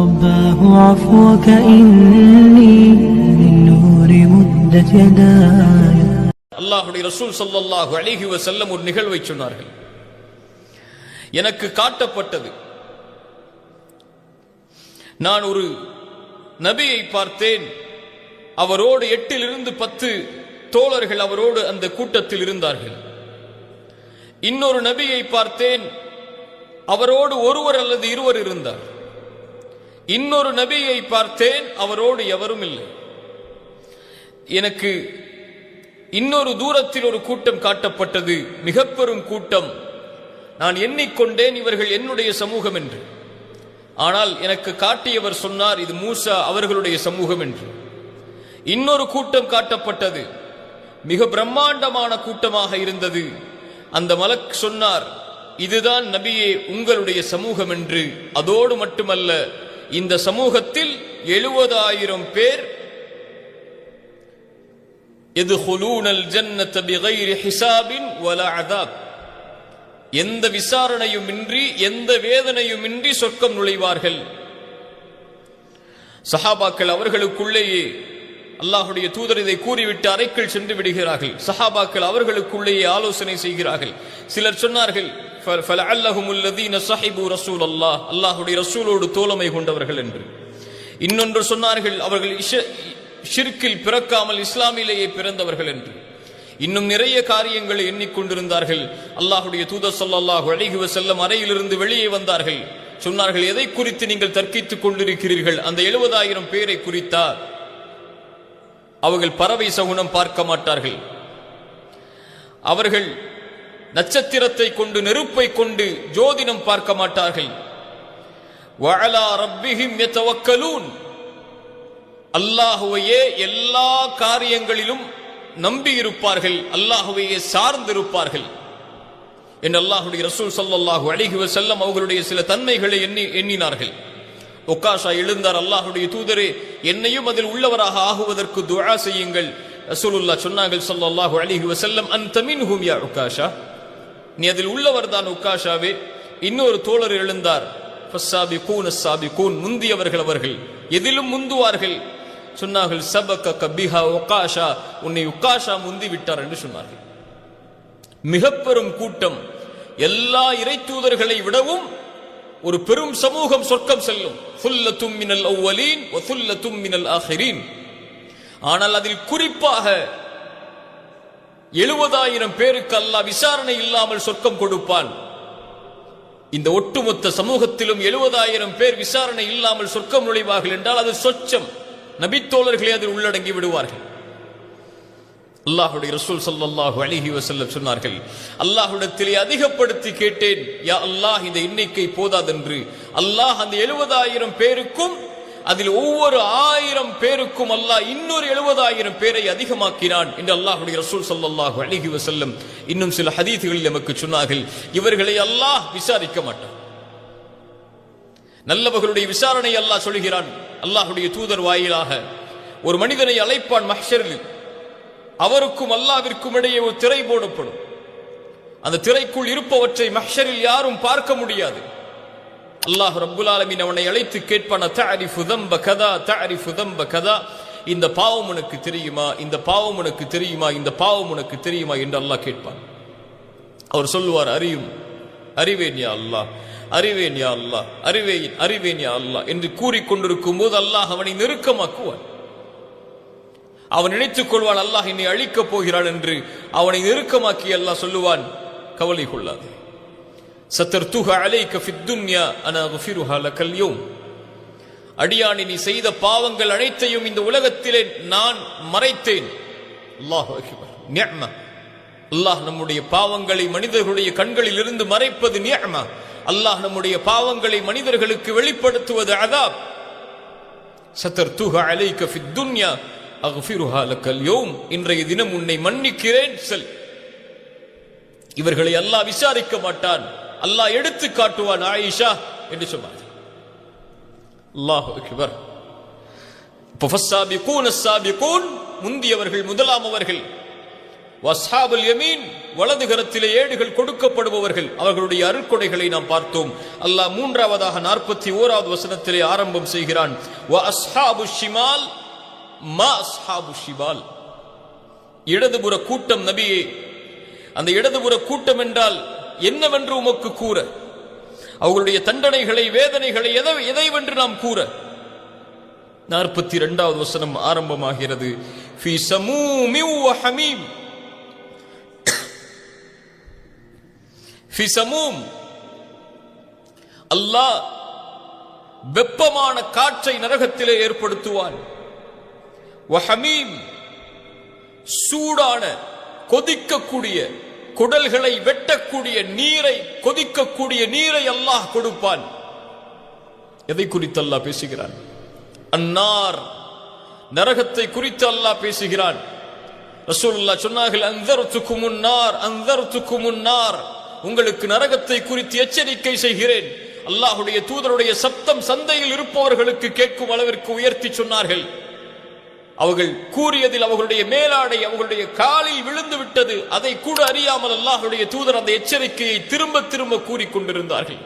رباه عفوك إني من نور مدت يداي. அல்லாஹ்வுடைய ரசூல் ஸல்லல்லாஹு அலைஹி வஸல்லம் ஒரு நிகழ்வை சொன்னார்கள். எனக்கு காட்டப்பட்டது, நான் ஒரு நபியை பார்த்தேன், அவரோடு 8 to 10 தோழர்கள் அவரோடு அந்த கூட்டத்தில் இருந்தார்கள். இன்னொரு நபியை பார்த்தேன், அவரோடு ஒருவர் அல்லது இருவர் இருந்தார். இன்னொரு நபியை பார்த்தேன், அவரோடு எவரும் இல்லை. எனக்கு இன்னொரு தூரத்தில் ஒரு கூட்டம் காட்டப்பட்டது, மிக பெரும் கூட்டம். நான் எண்ணிக்கொண்டேன் இவர்கள் என்னுடைய சமூகம் என்று. ஆனால் எனக்கு காட்டியவர் சொன்னார், இது மூசா அவர்களுடைய சமூகம் என்று. இன்னொரு கூட்டம் காட்டப்பட்டது, மிக பிரம்மாண்டமான கூட்டமாக இருந்தது. அந்த மலக் சொன்னார், இதுதான் நபியே உங்களுடைய சமூகம் என்று. அதோடு மட்டுமல்ல, இந்த சமூகத்தில் 70,000 பேர் யதுகுலூனல் ஜன்னத பிகைரி ஹிசாபின் வலா அதாப், எந்த விசாரணையும் இன்றி எந்த வேதனையும் இன்றி சொர்க்கம் நுழைவார்கள். சஹாபாக்கள் அவர்களுக்குள்ளேயே, அல்லாஹுடைய தூதர் இதை கூறிவிட்டு அறைக்குள் சென்று விடுகிறார்கள். சஹாபாக்கள் அவர்களுக்குள்ளேயே ஆலோசனை செய்கிறார்கள். சிலர் சொன்னார்கள், ஃபலஅல்லஹுமுல்லதீன ஸஹிபு ரசூலல்லாஹ், அல்லாஹுடைய ரசூலோடு தோழமை கொண்டவர்கள் என்று. இன்னொன்று சொன்னார்கள், அவர்கள் ஷிர்கில் பிறக்காமல் இஸ்லாமிலேயே பிறந்தவர்கள் என்று. இன்னும் நிறைய காரியங்களை எண்ணிக்கொண்டிருந்தார்கள். அல்லாஹுடைய தூதர் ஸல்லல்லாஹு அலைஹி வஸல்லம் அறையிலிருந்து வெளியே வந்தார்கள். சொன்னார்கள், எதை குறித்து நீங்கள் தர்க்கித்துக் கொண்டிருக்கிறீர்கள்? அந்த 70,000 பேரை குறித்தா? அவர்கள் பறவை சகுனம் பார்க்க மாட்டார்கள், அவர்கள் நட்சத்திரத்தை கொண்டு நெருப்பை கொண்டு ஜோதிடம் பார்க்க மாட்டார்கள். வஅலா ரப்பிஹிம் யதவக்கலூன், அல்லாஹுவையே எல்லா காரியங்களிலும் நம்பி இருப்பார்கள், அல்லாஹுவையே சார்ந்திருப்பார்கள் என்று அல்லாஹுடைய ரசூல் ஸல்லல்லாஹு அலைஹி வஸல்லம் அவர்களுடைய சில தன்மைகளை எண்ணினார்கள். உக்காஷா எழுந்தார், அல்லாஹுடைய தூதரே, என்னையும் அதில் உள்ளவராக ஆகுவதற்கு துஆ செய்யுங்கள். ரசூலுல்லாஹ் சொன்னார்கள் ஸல்லல்லாஹு அலைஹி வஸல்லம், அன்த மின்ஹும் யா உக்காஷா, நீ அதில் உள்ளவர் தான் உக்காஷாவே. இன்னொரு தோழர் எழுந்தார், ஃபஸ்ஸாபிகூன ஸாபிகூன், முந்தியவர்கள் அவர்கள், எதிலும் முந்துவார்கள். சொன்னார்கள், சபக பிஹா உக்காஷா, உன்னை உக்காஷா முந்தி விட்டார் என்று சொன்னார்கள். மிக பெரும் கூட்டம், எல்லா இறை தூதர்களை விடவும் ஒரு பெரும் சமூகம் சொர்க்கம் செல்லும். ஃபுல்லத்தும் மினல் அவ்வலீன் வ ஃபுல்லத்தும் மினல் ஆகிரீன். ஆனால் அதில் குறிப்பாக 70,000 பேருக்கு அல்லாஹ் விசாரணை இல்லாமல் சொர்க்கம் கொடுப்பான். இந்த ஒட்டுமொத்த சமூகத்திலும் 70,000 பேர் விசாரணை இல்லாமல் சொர்க்கம் நுழைவார்கள் என்றால் அது சொச்சம். நபித்தோழர்களே அதில் உள்ளடங்கி விடுவார்கள். அல்லாஹுடைய ரசூல் ஸல்லல்லாஹு அலைஹி வஸல்லம் சொன்னார்கள், அல்லாஹ்விடத்திலே அதிகப்படுத்தி கேட்டேன், யா அல்லாஹ், இந்த எண்ணிக்கை போதாதென்று. அல்லாஹ் அந்த 70,000 பேருக்கும் அதில் ஒவ்வொரு 1000 பேருக்கும் அல்லாஹ் இன்னொரு 70,000 பேரை அதிகமாக்கினான் என்று அல்லாஹுடைய ரசூல் ஸல்லல்லாஹு அலைஹி வஸல்லம் இன்னும் சில ஹதீஸ்களில் நமக்கு சொன்னார்கள். இவர்களை அல்லாஹ் விசாரிக்க மாட்டான். நல்லவர்களுடைய விசாரணை அல்லாஹ் சொல்கிறான். அல்லாஹுடைய தூதர் வாயிலாக ஒரு மனிதனை அழைப்பான் மஹ்ஷரில். அவருக்கும் அல்லாஹ்விற்கும் இடையே ஒரு திரை போடப்படும். அந்த திரைக்குள் இருப்பவற்றை மஹ்ஷரில் யாரும் பார்க்க முடியாது. அல்லாஹ் ரப்புல் ஆலமீன் அவனை அழைத்து கேட்பான், தஅரிஃபு தம்ப கதா தஅரிஃபு தம்ப கதா, இந்த பாவம் உனக்கு தெரியுமா, இந்த பாவம் உனக்கு தெரியுமா, இந்த பாவம் உனக்கு தெரியுமா என்று அல்லாஹ் கேட்பான். அவர் சொல்லுவார், அறிவேன் யா அல்லாஹ், அறிவேன் யா அல்லாஹ், அறிவேன் யா அல்லாஹ் என்று கூறிக்கொண்டிருக்கும் போது அல்லாஹ் அவனை நெருக்கமாக்குவான். அவன் நினைத்துக் கொள்வான், அல்லாஹ் என்னை அழிக்கப் போகிறான் என்று. அவனை நெருக்கமாக்கி அல்லாஹ் சொல்லுவான், கவலை கொள்ளாதே, சத்தர்துஹா அலைக ஃபித் துன்யா அனா குஃபிருஹா லகல் யௌம், அடியானே, நீ செய்த பாவங்கள் அனைத்தையும் இந்த உலகத்திலே நான் மறைத்தேன். அல்லாஹு அக்பர், நிஅமா. அல்லாஹ் நம்முடைய பாவங்களை மனிதர்களுடைய கண்களில் இருந்து மறைப்பது நிஅமா. அல்லாஹ் நம்முடைய பாவங்களை மனிதர்களுக்கு வெளிப்படுத்துவது அதாப். சத்தர்துஹா அலைக ஃபித் துன்யா அக்ஃபிருஹா லகல் யௌம், இன்றைய தினம் உன்னை மன்னிக்கிறேன், செல். இவர்களை அல்லாஹ் விசாரிக்க மாட்டான், அல்லாஹ் எடுத்து காட்டுவான். ஆயிஷா என்று சொன்னார். அல்லாஹு அக்பர். ஃபஸ்ஸாபிகூன ஸாபிகூன், முந்தியவர்கள், முதலாம் அவர்கள். வஸ்ஹாபுல் யமீன், வலது கரத்திலே ஏடுகள் கொடுக்கப்படுபவர்கள், அவர்களுடைய அருட்கொடைகளை நாம் பார்த்தோம். அல்லாஹ் மூன்றாவதாக 41வது வசனத்திலே ஆரம்பம் செய்கிறான், வ அஸ்ஹாபு ஷிமால் மா அஸ்ஹாபு ஷிமால். இடதுபுற கூட்டம் நபியே, அந்த இடதுபுற கூட்டம் என்றால் என்னவென்று உமக்கு கூற, அவர்களுடைய தண்டனைகளை வேதனைகளை எதைவென்று நாம் கூற. 42வது வசனம் ஆரம்பமாகிறது, ஃபீ ஸமூமி வ ஹமீம். ஃபீ ஸமூம், அல்லாஹ் வெப்பமான காற்றை நரகத்திலே ஏற்படுத்துவான். வ ஹமீம், சூடான கொதிக்கக்கூடிய குடல்களை வெட்டக்கூடிய நீரை, கொதிக்கக்கூடிய நீரை அல்லாஹ் கொடுப்பான். எதை குறித்து அல்லாஹ் பேசுகிறான்? அன்னார், நரகத்தை குறித்து அல்லாஹ் பேசுகிறான். ரசூலுல்லாஹ் சொன்னார்கள், அன்தர்துகுமுன் நார் அன்தர்துகுமுன் நார், உங்களுக்கு நரகத்தை குறித்து எச்சரிக்கை செய்கிறேன். அல்லாஹ்வுடைய தூதருடைய சப்தம் சந்தையில் இருப்பவர்களுக்கு கேட்கும் அளவிற்கு உயர்த்தி சொன்னார்கள். அவர்கள் கூறியதில் அவர்களுடைய மேலாடை அவர்களுடைய காலில் விழுந்து விட்டது. அதை கூட அறியாமல் அல்லாஹ்வுடைய தூதர் அந்த எச்சரிக்கையை திரும்ப திரும்ப கூறிக்கொண்டிருந்தார்கள்.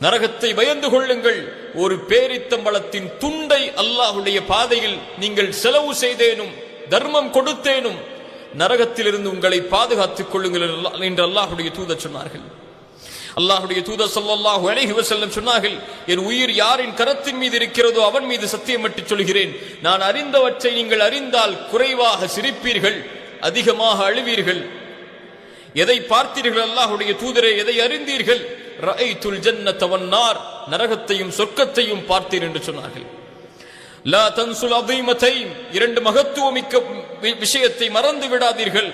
நரகத்தை பயந்து கொள்ளுங்கள். ஒரு பேரித்தம்பளத்தின் துண்டை அல்லாஹ்வுடைய பாதையில் நீங்கள் செலவு செய்தேனும் தர்மம் கொடுத்தேனும் நரகத்திலிருந்து உங்களை பாதுகாத்துக் கொள்ளுங்கள் என்று அல்லாஹ்வுடைய தூதர் சொன்னார்கள். அல்லாஹ்வுடைய தூதர் ஸல்லல்லாஹு அலைஹி வஸல்லம் சொன்னார்கள், என் உயிர் யாரின் கரத்தின் மீது இருக்கிறதோ அவன் மீது சத்தியமிட்டு சொல்கிறேன், நான் அறிந்தவற்றை நீங்கள் அறிந்தால் குறைவாக சிரிப்பீர்கள், அதிகமாக அழுவீர்கள். எதை பார்த்தீர்கள் அல்லாஹ்வுடைய தூதரே, எதை அறிந்தீர்கள்? ரஅய்துல் ஜன்னத வன்னார், நரகத்தையும் சொர்க்கத்தையும் பார்த்தீர் என்று சொன்னார்கள். லா தன்சுல் அதீமத்தைன், இரண்டு மகத்துவமிக்க விஷயத்தை மறந்து விடாதீர்கள்.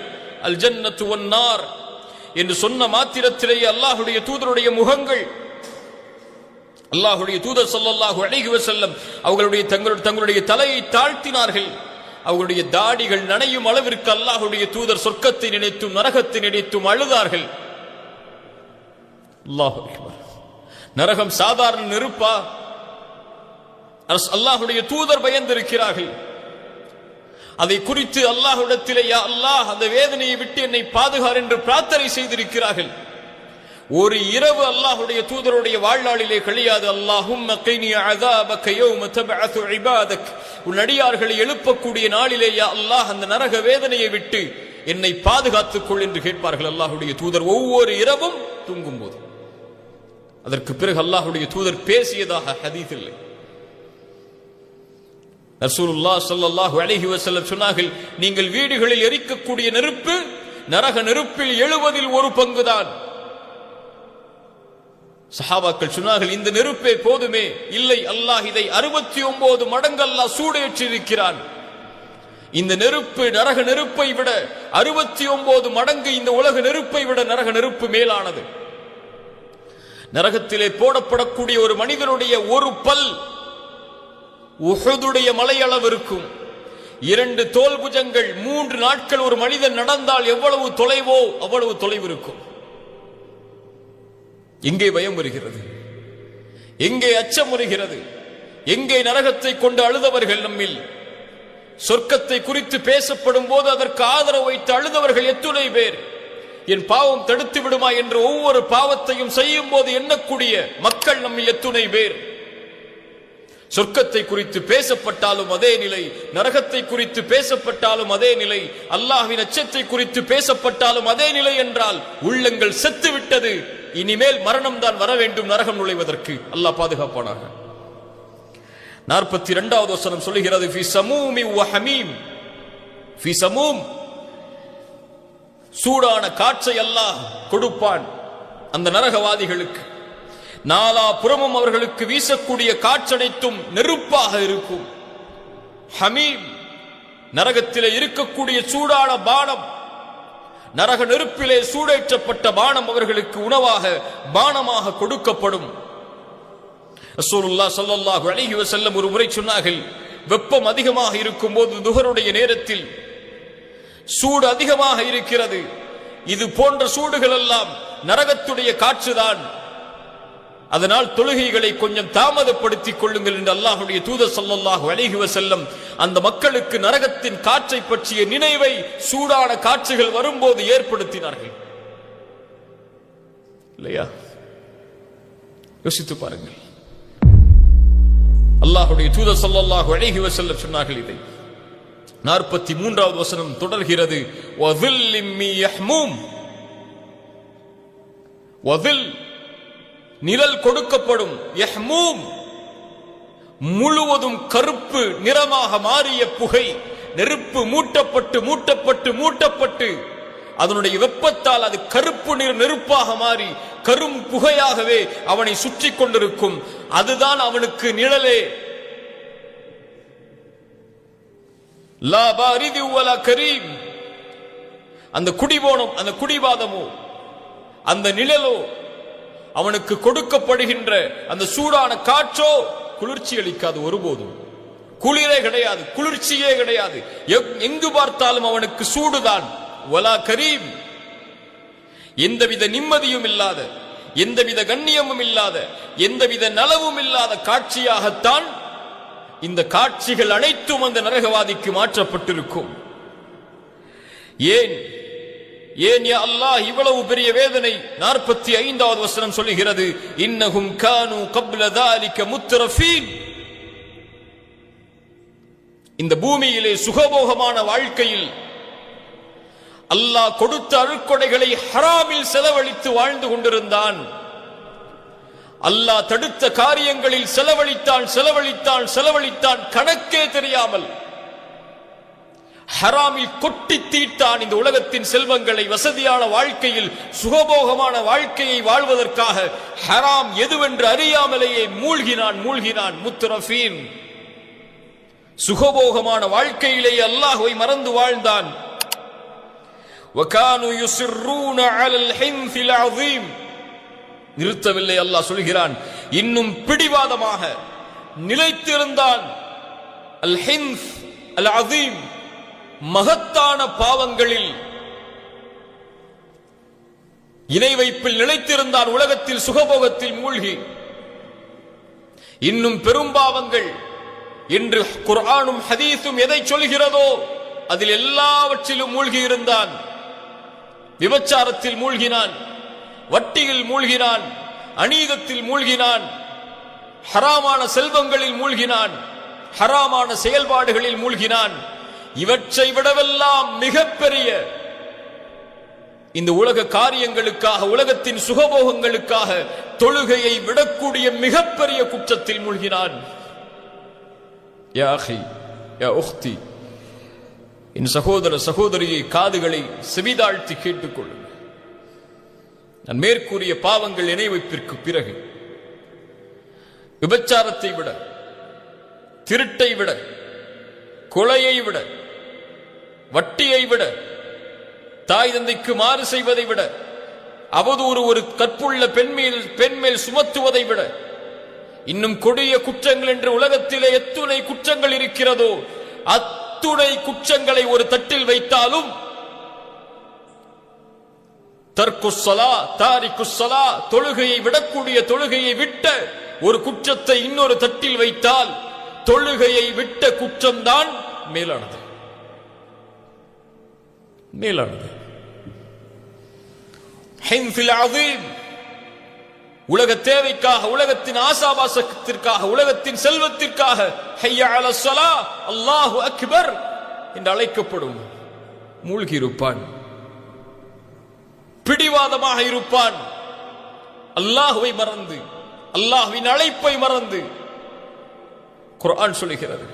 அல் ஜன்னத்து வன்னார் என்று சொன்ன மாத்திரத்திலேயே அல்லாஹ்வுடைய தூதருடைய முகங்கள், அல்லாஹ்வுடைய தூதர் ஸல்லல்லாஹு அலைஹி வஸல்லம் அவர்களுடைய தங்களுடைய தலையை தாழ்த்தினார்கள். அவர்களுடைய தாடிகள் நனையும் அளவிற்கு அல்லாஹ்வுடைய தூதர் சொர்க்கத்தை நினைத்தும் நரகத்தை நினைத்தும் அழுதார்கள். அல்லாஹு அக்பர். நரகம் சாதாரண நெருப்பா? அல்லாஹ்வுடைய தூதர் பயந்திருக்கிறார்கள். அதை குறித்து அல்லாஹ்விடத்திலே, யா அல்லாஹ், அந்த வேதனையை விட்டு என்னை பாதுகார் என்று பிரார்த்தனை செய்திருக்கிறார்கள். ஒரு இரவு அல்லாஹ்வுடைய தூதருடைய வாழ்நாளிலே கழியாது. அல்லாஹும்ம கைனி அஸாபக யௌம தபஅது இபாதக், உன் அடியார்களை எழுப்பக்கூடிய நாளிலே யா அல்லாஹ் அந்த நரக வேதனையை விட்டு என்னை பாதுகாத்துக் கொள் என்று கேட்பார்கள் அல்லாஹ்வுடைய தூதர் ஒவ்வொரு இரவும் தூங்கும் போது. அதற்கு பிறகு அல்லாஹ்வுடைய தூதர் பேசியதாக ஹதீஸ் இல்லை. ரசூலுல்லாஹ் ஸல்லல்லாஹு அலைஹி வஸல்லம் சொன்னார்கள், நீங்கள் வீடுகளில் எரிக்கக்கூடிய நெருப்பு நரக நெருப்பில் 70 ஒரு பங்குதான். சஹாபாக்கள் சொன்னார்கள், இந்த நெருப்பே போதுமே. இல்லை, அல்லாஹ் இதை 69 மடங்கு அல்லாஹ் சூடேற்றிருக்கிறான். இந்த நெருப்பு நரக நெருப்பை விட 69 மடங்கு இந்த உலக நெருப்பை விட நரக நெருப்பு மேலானது. நரகத்திலே போடப்படக்கூடிய ஒரு மனிதனுடைய ஒரு பல் உஹுதுடைய மலையளவு இருக்கும். 2 தோல் புஜங்கள் 3 நாட்கள் ஒரு மனிதன் நடந்தால் எவ்வளவு தொலைவோ அவ்வளவு தொலைவு இருக்கும். எங்கே பயம் வருகிறது? எங்கே அச்சம் வருகிறது? எங்கே நரகத்தை கொண்டு அழுதவர்கள் நம்மில்? சொர்க்கத்தை குறித்து பேசப்படும் போது அதற்கு ஆதரவு வைத்து அழுதவர்கள் எத்துணை பேர்? என் பாவம் தடுத்து விடுமா என்று ஒவ்வொரு பாவத்தையும் செய்யும் போது எண்ணக்கூடிய மக்கள் நம்மில் எத்துணை பேர்? சொர்க்கத்தை குறித்து பேசப்பட்டாலும் அதே நிலை, நரகத்தை குறித்து பேசப்பட்டாலும் அதே நிலை, அல்லாஹ்வின் அச்சத்தை குறித்து பேசப்பட்டாலும் அதே நிலை என்றால் உள்ளங்கள் செத்து விட்டது. இனிமேல் மரணம் தான் வர வேண்டும் நரகம் நுழைவதற்கு. அல்லாஹ் பாதுகாப்பானாக. 42வது வசனம் சொல்லுகிறது, ஃபீ ஸமூமி வ ஹமீம். ஃபீ ஸமூம், சூடான காற்றை அல்லாஹ் கொடுப்பான் அந்த நரகவாதிகளுக்கு. நாலா புறமும் அவர்களுக்கு வீசக்கூடிய காற்றனைத்தும் நெருப்பாக இருக்கும். ஹமீம், நரகத்திலே இருக்கக்கூடிய சூடான பானம், நரக நெருப்பிலே சூடேற்றப்பட்ட பானம் அவர்களுக்கு உணவாக பானமாக கொடுக்கப்படும். ரசூலுல்லாஹ் ஸல்லல்லாஹு அலைஹி வஸல்லம் ஒரு முறை சொன்னார்கள், வெப்பம் அதிகமாக இருக்கும் போது துஹருடைய நேரத்தில் சூடு அதிகமாக இருக்கிறது. இது போன்ற சூடுகள் எல்லாம் நரகத்துடைய காற்றுதான். அதனால் தொழுகைகளை கொஞ்சம் தாமதப்படுத்திக் கொள்ளுங்கள் என்று அல்லாஹ்வுடைய தூதர் ஸல்லல்லாஹு அலைஹி வஸல்லம் அந்த மக்களுக்கு நரகத்தின் காற்றை பற்றிய நினைவை சூடான காற்றுகள் வரும்போது ஏற்படுத்தினார்கள். இல்லையா? யோசித்து பாருங்கள். அல்லாஹ்வுடைய தூதர் ஸல்லல்லாஹு அலைஹி வஸல்லம் சொன்னார்கள். இதை 43வது வசனம் தொடர்கிறது. வஸில்லிம் மின் யஹ்மூம், வஸில் நிழல் கொடுக்கப்படும், யஹ்மூம் முழுவதும் கருப்பு நிறமாக மாறிய புகை, நெருப்பு மூட்டப்பட்டு மூட்டப்பட்டு மூட்டப்பட்டு அதனுடைய வெப்பத்தால் அது கருப்பு நிற நெருப்பாக மாறி கரும் புகையாகவே அவனை சுற்றி கொண்டிருக்கும். அதுதான் அவனுக்கு நிழலே. லா பாரிது வலா கரீம், அந்த குடிபோனம், அந்த குடிவாதமோ, அந்த நிழலோ, அவனுக்கு கொடுக்கப்படுகின்ற அந்த சூடான காற்றோ குளிர்ச்சி அளிக்காது. ஒருபோதும் குளிரே கிடையாது, குளிர்ச்சியே கிடையாது. எங்கு பார்த்தாலும் அவனுக்கு சூடுதான். வலா கரீம், எந்தவித நிம்மதியும் இல்லாத, எந்தவித கண்ணியமும் இல்லாத, எந்தவித நலவும் இல்லாத காட்சியாகத்தான் இந்த காட்சிகள் அனைத்தும் அந்த நரகவாதிக்கு மாற்றப்பட்டிருக்கும். ஏன் ஏன் யா அல்லாஹ் இவ்வளவு பெரிய வேதனை? 45வது வசனம் சொல்லுகிறது, இன்னஹும் கானூ கப்ல ذلك முத்ரஃபீன். இந்த பூமியிலே சுகபோகமான வாழ்க்கையில் அல்லாஹ் கொடுத்த அருட்கொடைகளை ஹராமில் செலவழித்து வாழ்ந்து கொண்டிருந்தான். அல்லாஹ் தடுத்த காரியங்களில் செலவழித்தான் செலவழித்தான் செலவழித்தான், கணக்கே தெரியாமல் ஹராமில் கொட்டி தீட்டான். இந்த உலகத்தின் செல்வங்களை வசதியான வாழ்க்கையில் சுகபோகமான வாழ்க்கையை வாழ்வதற்காக ஹராம் எதுவென்று அறியாமலேயே மூழ்கினான். முத்ரஃபீன், சுகபோகமான வாழ்க்கையிலேயே அல்லாஹ்வை மறந்து வாழ்ந்தான். வகானு யுஸிர்ரூன அலல் ஹின்ஸில் அஸீம். நிறுத்தவில்லை, அல்லாஹ் சொல்கிறான், இன்னும் பிடிவாதமாக நிலைத்திருந்தான். அல் ஹின்ஸ் அல் அஸீம், மகத்தான பாவங்களில் இணை வைப்பில் நிலைத்திருந்தான். உலகத்தில் சுகபோகத்தில் மூழ்கி இன்னும் பெரும்பாவங்கள் என்று குர்ஆனும் ஹதீஸும் எதை சொல்கிறதோ அதில் எல்லாவற்றிலும் மூழ்கி இருந்தான். விபச்சாரத்தில் மூழ்கினான், வட்டியில் மூழ்கினான், அநீதத்தில் மூழ்கினான், ஹராமான செல்வங்களில் மூழ்கினான், ஹராமான செயல்பாடுகளில் மூழ்கினான். இவற்றை விடவெல்லாம் மிகப்பெரிய இந்த உலக காரியங்களுக்காக, உலகத்தின் சுகபோகங்களுக்காக தொழுகையை விடக்கூடிய மிகப்பெரிய குற்றத்தில் மூழ்கினான். யா அஹி, யா உக்தி, என் சகோதர சகோதரியை காதுகளை செவிதாழ்த்தி கேட்டுக்கொள்ளுங்கள். நான் மேற்கூறிய பாவங்கள் இணை வைப்பிற்கு பிறகு விபச்சாரத்தை விட, திருட்டை விட, கொலையை விட, வட்டியை விட, தாய் தந்தைக்கு மாறு செய்வதை விட, அவதூறு ஒரு கற்புள்ள பெண்மேல் சுமத்துவதை விட, இன்னும் கொடிய குற்றங்கள் என்று உலகத்திலே எத்துணை குற்றங்கள் இருக்கிறதோ அத்துணை குற்றங்களை ஒரு தட்டில் வைத்தாலும் தர்க்குஸ்ஸலா, தாரிக்குஸ்ஸலா, தொழுகையை விடக்கூடிய, தொழுகையை விட்ட ஒரு குற்றத்தை இன்னொரு தட்டில் வைத்தால் தொழுகையை விட்ட குற்றம்தான் மேலானது. ஹின்ஸில் அஸீம், உலக தேவைக்காக, உலகத்தின் ஆசாபாசத்திற்காக, உலகத்தின் செல்வத்திற்காக ஹய்ய அலஸ் ஸலா, அல்லாஹு அக்பர் என்று அழைக்கப்படும் மூழ்கி இருப்பான். பிடிவாதமாக இருப்பான். அல்லாஹுவை மறந்து, அல்லாஹ்வின் அழைப்பை மறந்து. குர்ஆன் சொல்லுகிறது,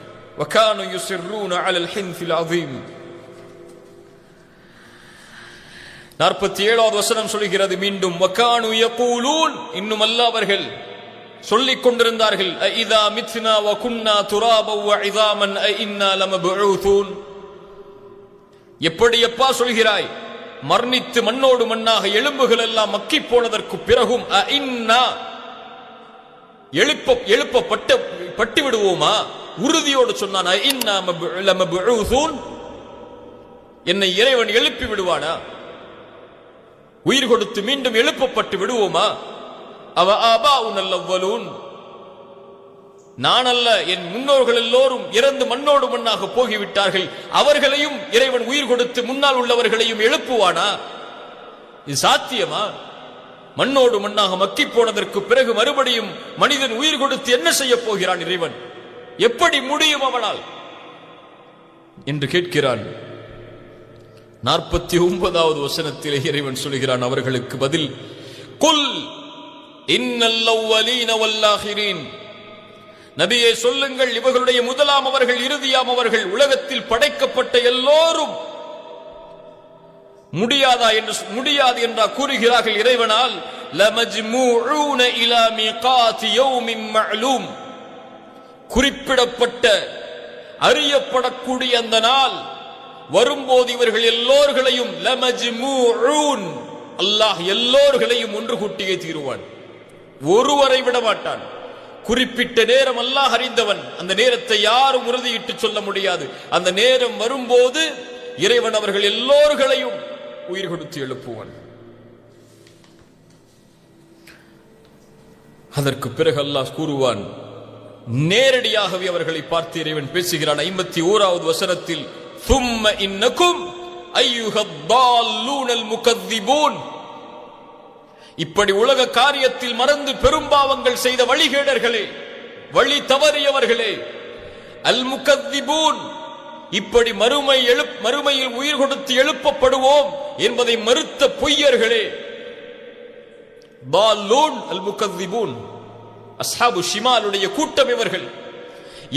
வகானு யுஸிர்ரூன அலல் ஹின்ஸில் அஸீம். 47வது வசனம் சொல்லுகிறது மீண்டும், வகானு யகூலூன், இன்னும் அல்லாஹ் அவர்கள் சொல்லிக் கொண்டிருந்தார்கள், இதா மித்னா வ குன்னா துராபா வ இஸாமன் இன்னா லமபூதூன். எப்படி அப்பா சொல்கிறாய், மரணித்து மண்ணோடு மண்ணாக எலும்புகள் எல்லாம் மக்கி போனதற்கு பிறகும் இன்னா எழுப்பப்பட்டு விடுவோமா? உறுதியோடு சொன்னான், இன்னா லமபூதூன், என்னை இறைவன் எழுப்பி விடுவானா? உயிர் கொடுத்து மீண்டும் எழுப்பப்பட்டு விடுவோமா? அவ ஆபாஉனல் அவ்வலூன், நான் அல்ல, என் முன்னோர்கள் எல்லோரும் இறந்து மண்ணோடு மண்ணாக போகிவிட்டார்கள், அவர்களையும் இறைவன் உயிர் கொடுத்து முன்னால் உள்ளவர்களையும் எழுப்புவானா? இது சாத்தியமா? மண்ணோடு மண்ணாக மக்கி போனதற்கு பிறகு மறுபடியும் மனிதன் உயிர் கொடுத்து என்ன செய்ய போகிறான் இறைவன்? எப்படி முடியும் அவனால் என்று கேட்கிறான். 49வது வசனத்திலே இறைவன் சொல்கிறான் அவர்களுக்கு பதில், குல் இன்னல் அவ்வலீன வல்லாஹிரீன், நபியே சொல்லுங்கள், இவர்களுடைய முதலாம் அவர்கள் இறுதியாம் அவர்கள் உலகத்தில் படைக்கப்பட்ட எல்லோரும் முடியாது என்றா கூறுகிறார்கள் இறைவனால். லமஜ்மூஊன இலா மீகாத்தி யௌமின் மஅலூம், குறிப்பிடப்பட்ட அறியப்படக்கூடிய அந்த நாள் வரும்போது இவர்கள் எல்லோர்களையும் லமஜ்மூஊன், அல்லாஹ் எல்லோர்களையும் ஒன்று கூட்டியே தீருவான், ஒருவரை விட மாட்டான். குறிப்பிட்ட நேரம் அல்லாஹ் அறிந்தவன், அந்த நேரத்தை யாரும் உறுதியிட்டு சொல்ல முடியாது. அந்த நேரம் வரும்போது இறைவன் அவர்கள் எல்லோர்களையும் உயிர் கொடுத்து எழுப்புவான். அதற்கு பிறகு அல்லாஹ் கூறுவான், நேரடியாகவே அவர்களை பார்த்து இறைவன் பேசுகிறான். 51வது வசனத்தில், ثُمَّ إِنَّكُمْ أَيُّهَا الضَّالُّونَ الْمُكَذِّبُونَ, இப்படி உலக காரியத்தில் மறந்து பெரும்பாவங்கள் செய்த வழிகேடர்களே, வழி தவறியவர்களே, அல் முகத்திபூன், இப்படி மறுமையில் உயிர் கொடுத்து எழுப்பப்படுவோம் என்பதை மறுத்த பொய்யர்களே. பால்லூன் அல் முகத்திபூன், அஸ்ஹாபு ஷிமாலுடைய கூட்டம் இவர்கள்,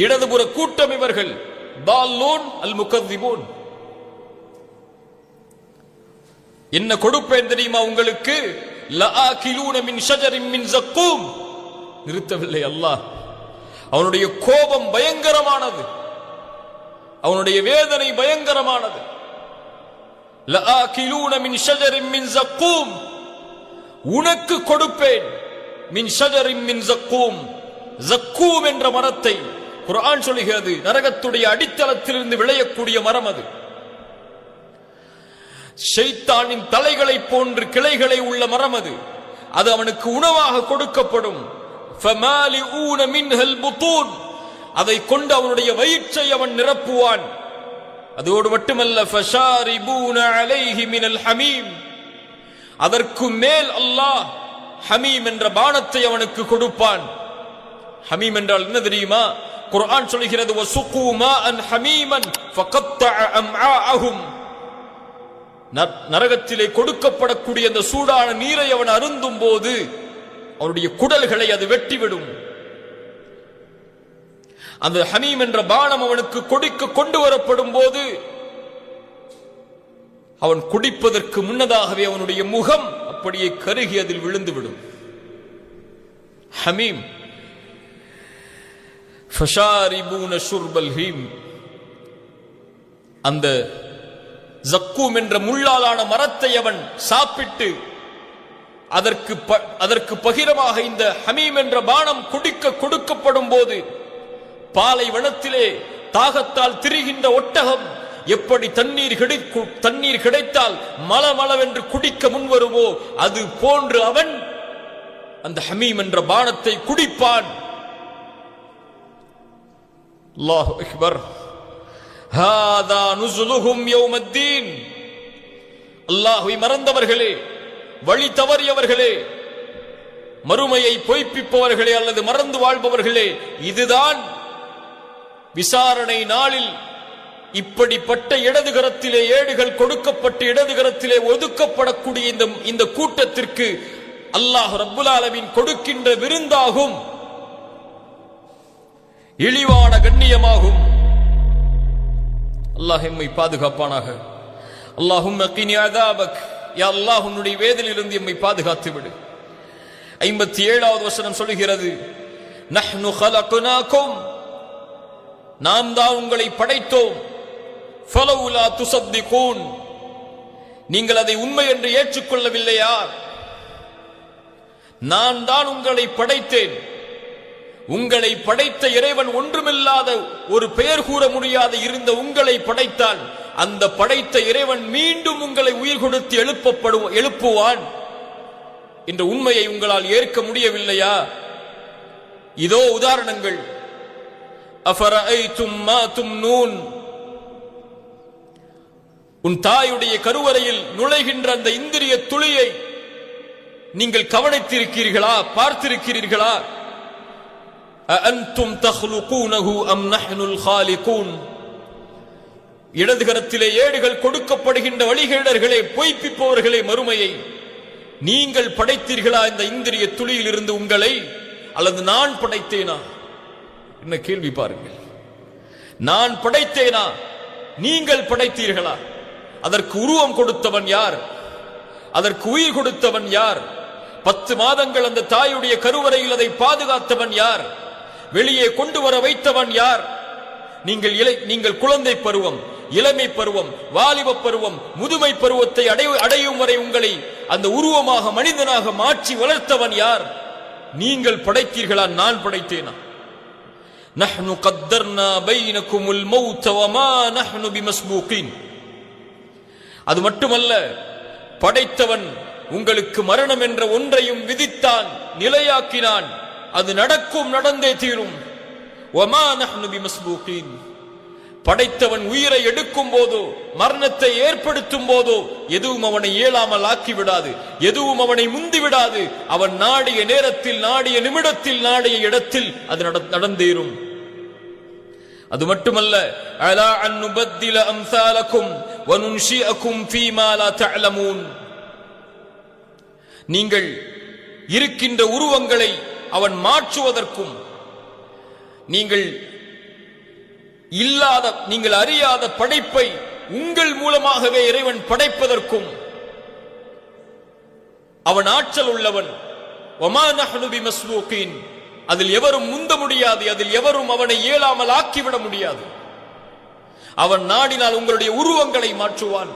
இடதுபுற கூட்டம் இவர்கள். பால்லூன் அல் முகத்திபூன். என்ன கொடுப்பேன் தெரியுமா உங்களுக்கு? லஆகிலூன மின் ஷஜரின் மின் ஸக்கூம். நிறுத்தவில்லை அல்லாஹ். அவனுடைய கோபம் பயங்கரமானது, அவனுடைய வேதனை பயங்கரமானது. லஆகிலூன மின் ஷஜரின் மின் ஸக்கூம், உனக்கு கொடுப்பேன். மின் ஷஜரின் மின் ஸக்கூம், ஸக்கூம் என்ற மரத்தை குர்ஆன் சொல்கிறது நரகத்துடைய அடித்தளத்திலிருந்து விளையக்கூடிய மரம் அது. ஷைத்தானின் தலைகளை போன்று கிளைகளை உள்ள மரம் அது. அது அவனுக்கு உணவாக கொடுக்கப்படும். ஃபமாலிஊன மின்ஹல் புத்தூன், அதை கொண்டு அவனுடைய வயிற்றை அவன் நிரப்புவான். அதோடு மட்டுமல்ல, ஃபஷாரிபூன அலைஹி மினல் ஹமீம், அதற்கு மேல் அல்லாஹ் ஹமீம் என்ற பானத்தை அவனுக்கு கொடுப்பான். ஹமீம் என்றால் என்ன தெரியுமா? குர்ஆன் சொல்கிறது, வஸுகு மாஅன் ஹமீமன் ஃபகத்தஅ அம்ஆஅஹும், நரகத்திலே கொடுக்கப்படக்கூடிய அந்த சூடான நீரை அவன் அருந்தும் போது அவனுடைய குடல்களை அது வெட்டிவிடும். அந்த ஹமீம் என்ற பானம் அவனுக்கு கொண்டு வரப்படும் போது அவன் குடிப்பதற்கு முன்னதாகவே அவனுடைய முகம் அப்படியே கருகி அதில் விழுந்துவிடும். ஹமீம். ஃபஷாரிபூன ஷுர்பல் ஹீம், அந்த ஸக்கூம் என்ற முள்ளாலான மரத்தை அவன் சாப்பிட்டு அதற்கு பகிரமாக இந்த ஹமீம் என்ற பானம் கொடுக்கப்படும் போது, பாலைவனத்திலே தாகத்தால் திரிகின்ற ஒட்டகம் எப்படி தண்ணீர் கிடைத்தால் மலமளவென்று குடிக்க முன்வருமோ அது போன்று அவன் அந்த ஹமீம் என்ற பானத்தை குடிப்பான். அல்லாஹு அக்பர். ஹாதா நுஸுலுஹும் யௌமத்தீன். அல்லாஹ்வை மறந்தவர்களே, வழி தவறியவர்களே, மறுமையை பொய்ப்பிப்பவர்களே அல்லது மறந்து வாழ்பவர்களே, இதுதான் விசாரணை நாளில் இப்படிப்பட்ட இடதுகரத்திலே ஏடுகள் கொடுக்கப்பட்டு இடதுகரத்திலே ஒதுக்கப்படக்கூடிய இந்த கூட்டத்திற்கு அல்லாஹ் ரப்புல் ஆலமீன் கொடுக்கின்ற விருந்தாகும், இழிவான கண்ணியமாகும். அல்லாஹ் எம்மை பாதுகாப்பானாக. அல்லாஹும்ம கினி அஸாபக், யா அல்லாஹ் உன்னுடைய வேதனையிலிருந்து எம்மை பாதுகாத்து விடு. 57வது வசனம் சொல்கிறது, நஹ்னு خلقناكم, நாம் தான் உங்களை படைத்தோம். ஃபலவுலா துஸத்திகூன், நீங்கள் அதை உண்மை என்று ஏற்றுக்கொள்ளவில்லையா? நான் தான் உங்களை படைத்தேன். உங்களை படைத்த இறைவன் ஒன்றுமில்லாத ஒரு பெயர் கூற முடியாத இருந்த உங்களை படைத்தால் அந்த படைத்த இறைவன் மீண்டும் உங்களை உயிர் கொடுத்து எழுப்புவான். என்ற உண்மையை உங்களால் ஏற்க முடியவில்லையா? இதோ உதாரணங்கள். அஃபரஐதும் மா தும்னூன், உன் தாயுடைய கருவறையில் நுழைகின்ற அந்த இந்திரிய துளியை நீங்கள் கவனித்திருக்கிறீர்களா, பார்த்திருக்கிறீர்களா? அஅன்தும் தக்லுகூனஹு அம் நஹ்னுல் காலிகூன், இடதுகரத்திலே ஏடுகள் கொடுக்கப்படுகின்ற வழிகேடர்களே, பொய்ப்பிப்பவர்களே, மறுமையை நீங்கள் படைத்தீர்களா இந்த இந்திரிய துளியில் இருந்து உங்களை, அல்லது நான் படைத்தேனா? என்ன கேள்வி பாருங்கள். நான் படைத்தேனா, நீங்கள் படைத்தீர்களா? அதற்கு உருவம் கொடுத்தவன் யார்? அதற்கு உயிர் கொடுத்தவன் யார்? 10 மாதங்கள் அந்த தாயுடைய கருவறையில் அதை பாதுகாத்தவன் யார்? வெளியே கொண்டு வர வைத்தவன் யார்? நீங்கள் குழந்தை பருவம், இளமை பருவம், வாலிப பருவம், முதுமை பருவத்தை அடையும் வரை உங்களை அந்த உருவமாக மனிதனாக மாற்றி வளர்த்தவன் யார்? நீங்கள் படைத்தீர்களா, நான் படைத்தேனா? நஹ்னு கத்தர்னா பைனகுமுல் மௌத வமா நஹ்னு பிமஸ்பூகின். அது மட்டுமல்ல, படைத்தவன் உங்களுக்கு மரணம் என்ற ஒன்றையும் விதித்தான், நிலையாக்கினான். அது நடக்கும், நடந்தே தீரும். வமா நஹ்னு பிமஸ்பூகின். படைத்தவன் உயிரை எடுக்கும் போதோ, மரணத்தை ஏற்படுத்தும் போதோ எதுவும் அவனை இயலாமல் ஆக்கிவிடாது, எதுவும் அவனை முந்திவிடாது. அவன் நாடிய நேரத்தில், நாடிய நிமிடத்தில், நாடிய இடத்தில் அது நடந்தேறும். அது மட்டுமல்ல, அலா அன் நுபத்தில அம்சாலக்கும் வ நுன்ஷிஅக்கும் ஃபீமா லா தஅலமூன். நீங்கள் இருக்கின்ற உருவங்களை அவன் மாற்றுவதற்கும், நீங்கள் அறியாத படைப்பை உங்கள் மூலமாகவே இறைவன் படைப்பதற்கும் அவன் ஆற்றல் உள்ளவன். வமா நஹ்னு பிமஸ்பூகின். அதில் எவரும் முந்த முடியாது, அதில் எவரும் அவனை இயலாமல் ஆக்கிவிட முடியாது. அவன் நாடினால் உங்களுடைய உருவங்களை மாற்றுவான்.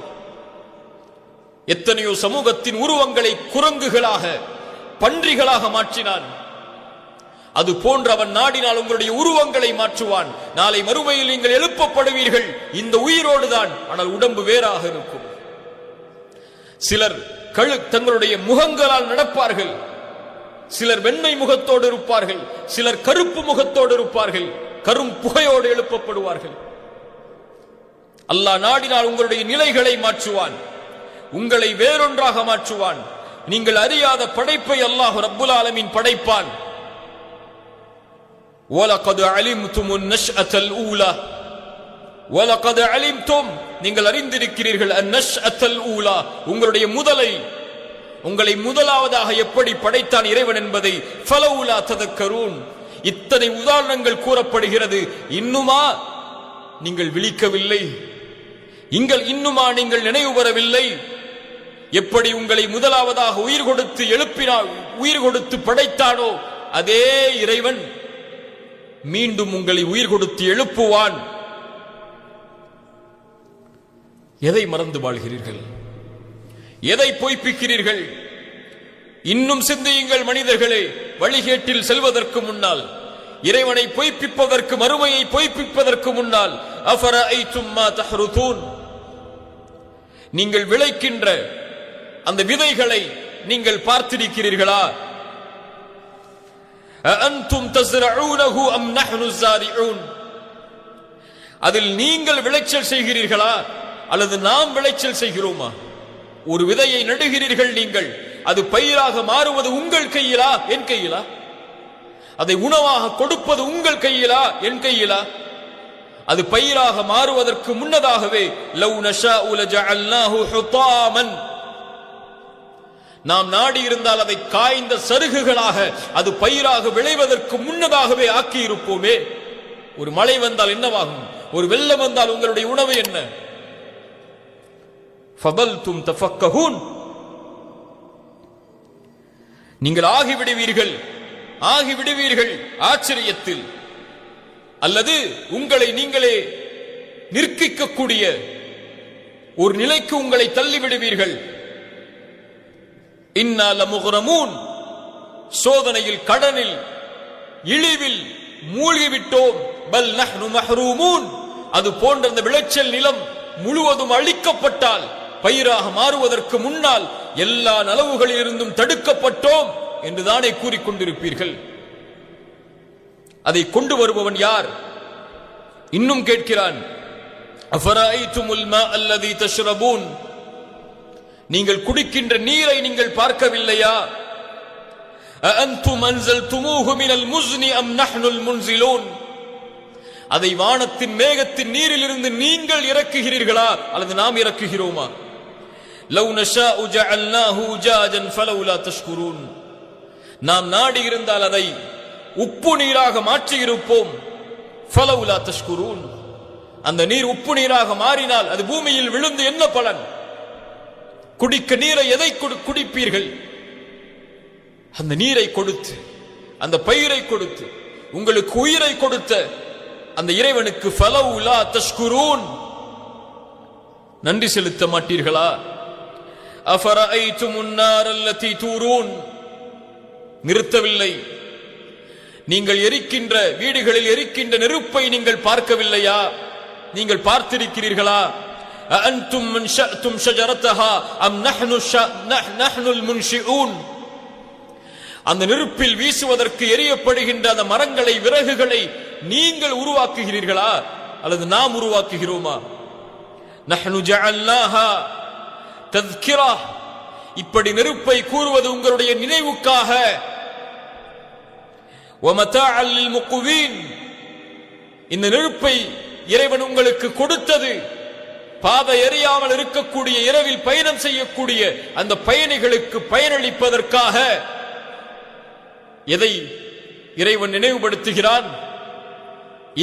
எத்தனையோ சமூகத்தின் உருவங்களை குரங்குகளாக, பன்றிகளாக மாற்றினான். அது போன்று அவன் நாடினால் உங்களுடைய உருவங்களை மாற்றுவான். நாளை மறுமையில் நீங்கள் எழுப்பப்படுவீர்கள் இந்த உயிரோடுதான், ஆனால் உடம்பு வேறாக இருக்கும். சிலர் தங்களுடைய முகங்களால் நடப்பார்கள், சிலர் வெண்மை முகத்தோடு இருப்பார்கள், சிலர் கருப்பு முகத்தோடு இருப்பார்கள், கரும் புகையோடு எழுப்பப்படுவார்கள். அல்லாஹ் நாடினால் உங்களுடைய நிலைகளை மாற்றுவான், உங்களை வேறொன்றாக மாற்றுவான். நீங்கள் அறியாத படைப்பை அல்லாஹ் ரப்புல் ஆலமீன் படைப்பான். وَلَقَدْ عَلِمْتُمُ النَّشْأَةَ الْأُولَى وَلَقَدْ عَلِمْتُمْ, நீங்கள் அறிந்திருக்கிறீர்கள் النَّشْأَةَ الْأُولَى, உங்களுடைய உங்களை முதலாவதாக எப்படி படைத்தான் இறைவன் என்பதை. فَلَوْلَا تَذَكَّرُونَ, இத்தனை உதாரணங்கள் கூறப்படுகிறது. இன்னுமா நீங்கள் விழிக்கவில்லை? இன்னுமா நீங்கள் நினைவு பெறவில்லை? எப்படி உங்களை முதலாவதாக உயிர் கொடுத்து எழுப்பினார், உயிர் கொடுத்து படைத்தானோ அதே இறைவன் மீண்டும் உங்களை உயிர் கொடுத்து எழுப்புவான். எதை மறந்து வாழ்கிறீர்கள்? எதை பொய்ப்பிக்கிறீர்கள்? இன்னும் சிந்தியுங்கள் மனிதர்களே. வழிகேட்டில் செல்வதற்கு முன்னால், இறைவனை பொய்ப்பிப்பதற்கு, மறுமையை பொய்ப்பிப்பதற்கு முன்னால், அஃபரஐதும் மா தஹ்ருதூன், நீங்கள் விளைக்கின்ற அந்த விதைகளை நீங்கள் பார்த்திருக்கிறீர்களா? அஅன்தும் தஸ்ரஊனஹு அம் நஹ்னு ஸாரிஊன், அதில் நீங்கள் விளைச்சல் செய்கிறீர்களா அல்லது நாம் விளைச்சல் செய்கிறோமா? ஒரு விதையை நடுகிறீர்கள் நீங்கள், அது பயிராக மாறுவது உங்கள் கையிலா என் கையிலா? அதை உணவாக கொடுப்பது உங்கள் கையிலா என் கையிலா? அது பயிராக மாறுவதற்கு முன்னதாகவே லவ் நஷாஉ லஜஅல்னாஹு ஹுதாமன், நாம் நாடி இருந்தால் அதை காய்ந்த சருகுகளாக, அது பயிராக விளைவதற்கு முன்னதாகவே ஆக்கி இருப்போமே. ஒரு மழை வந்தால் என்னவாகும்? ஒரு வெள்ளம் வந்தால் உங்களுடைய உணவு என்ன? ஃபதல்தும் தஃபக்கஹூன், நீங்கள் ஆகிவிடுவீர்கள் ஆச்சரியத்தில், அல்லது உங்களை நீங்களே நிற்கிக்கக்கூடிய ஒரு நிலைக்கு உங்களை தள்ளிவிடுவீர்கள். இன்னா லமுக்ரமூன், சோதனையில், கடனில், இழிவில் மூழ்கிவிட்டோம். பல் நஹ்னு மஹ்ரூமூன், அது போன்ற அந்த விளைச்சல் நிலம் முழுவதும் அழிக்கப்பட்டால், பயிராக மாறுவதற்கு முன்னால் எல்லா நலவுகளிலிருந்தும் தடுக்கப்பட்டோம் என்றுதானே கூறிக்கொண்டிருப்பீர்கள். அதை கொண்டு வருபவன் யார்? இன்னும் கேட்கிறான், அஃபரஐதுமுல் மா அல்லதி தஷ்ரபூன், நீங்கள் குடிக்கின்ற நீரை நீங்கள் பார்க்கவில்லையா? அஅன்தும் அன்ஸல்துமூஹு மினல் முஸ்னி அம் நஹ்னுல் முன்ஸிலூன், அதை வானத்தின் மேகத்தின் நீரிலிருந்து நீங்கள் இறக்குகிறீர்களா அல்லது நாம் இறக்குகிறோமா? லவ் நஷாஉ ஜஅல்னாஹு உஜாஜன் ஃபலௌலா தஷ்குரூன், நாம் நாடி இருந்தால் அதை உப்பு நீராக மாற்றி இருப்போம். ஃபலௌலா தஷ்குரூன், அந்த நீர் உப்பு நீராக மாறினால் அது பூமியில் விழுந்து என்ன பலன்? குடிக்க நீரை எதை குடிப்பீர்கள்? அந்த நீரை கொடுத்து, அந்த பயிரை கொடுத்து, உங்களுக்கு உயிரை கொடுத்த அந்த இறைவனுக்கு ஃபலௌலா தஷ்குரூன், நன்றி செலுத்த மாட்டீர்களா? அஃபரஐதுமுன் நார் அல்லதி தூரூன், நிறுத்தவில்லை, நீங்கள் எரிக்கின்ற வீடுகளில் எரிக்கின்ற நெருப்பை நீங்கள் பார்க்கவில்லையா? நீங்கள் பார்த்திருக்கிறீர்களா? அஅன்தும் மன்ஷஅதும் ஷஜரதஹா அம் நஹ்னுல் முன்ஷிஊன், அந்த நெருப்பில் வீசுவதற்கு எரியப்படுகின்ற அந்த மரங்களை, விறகுகளை நீங்கள் உருவாக்குகிறீர்களா அல்லது நாம் உருவாக்குகிறோமா? நஹ்னு ஜஅல்னாஹா தذ்கிரா, இப்படி நெருப்பை கூறுவது உங்களுடைய நினைவுக்காக. வமதாஅல் லில்முக்வீன், இந்த நெருப்பை இறைவன் உங்களுக்கு கொடுத்தது பாதை எரியாமல் இருக்கக்கூடிய, இரவில் பயணம் செய்யக்கூடிய அந்த பயணிகளுக்கு பயனளிப்பதற்காக. எதை இறைவன் நினைவுபடுத்துகிறான்?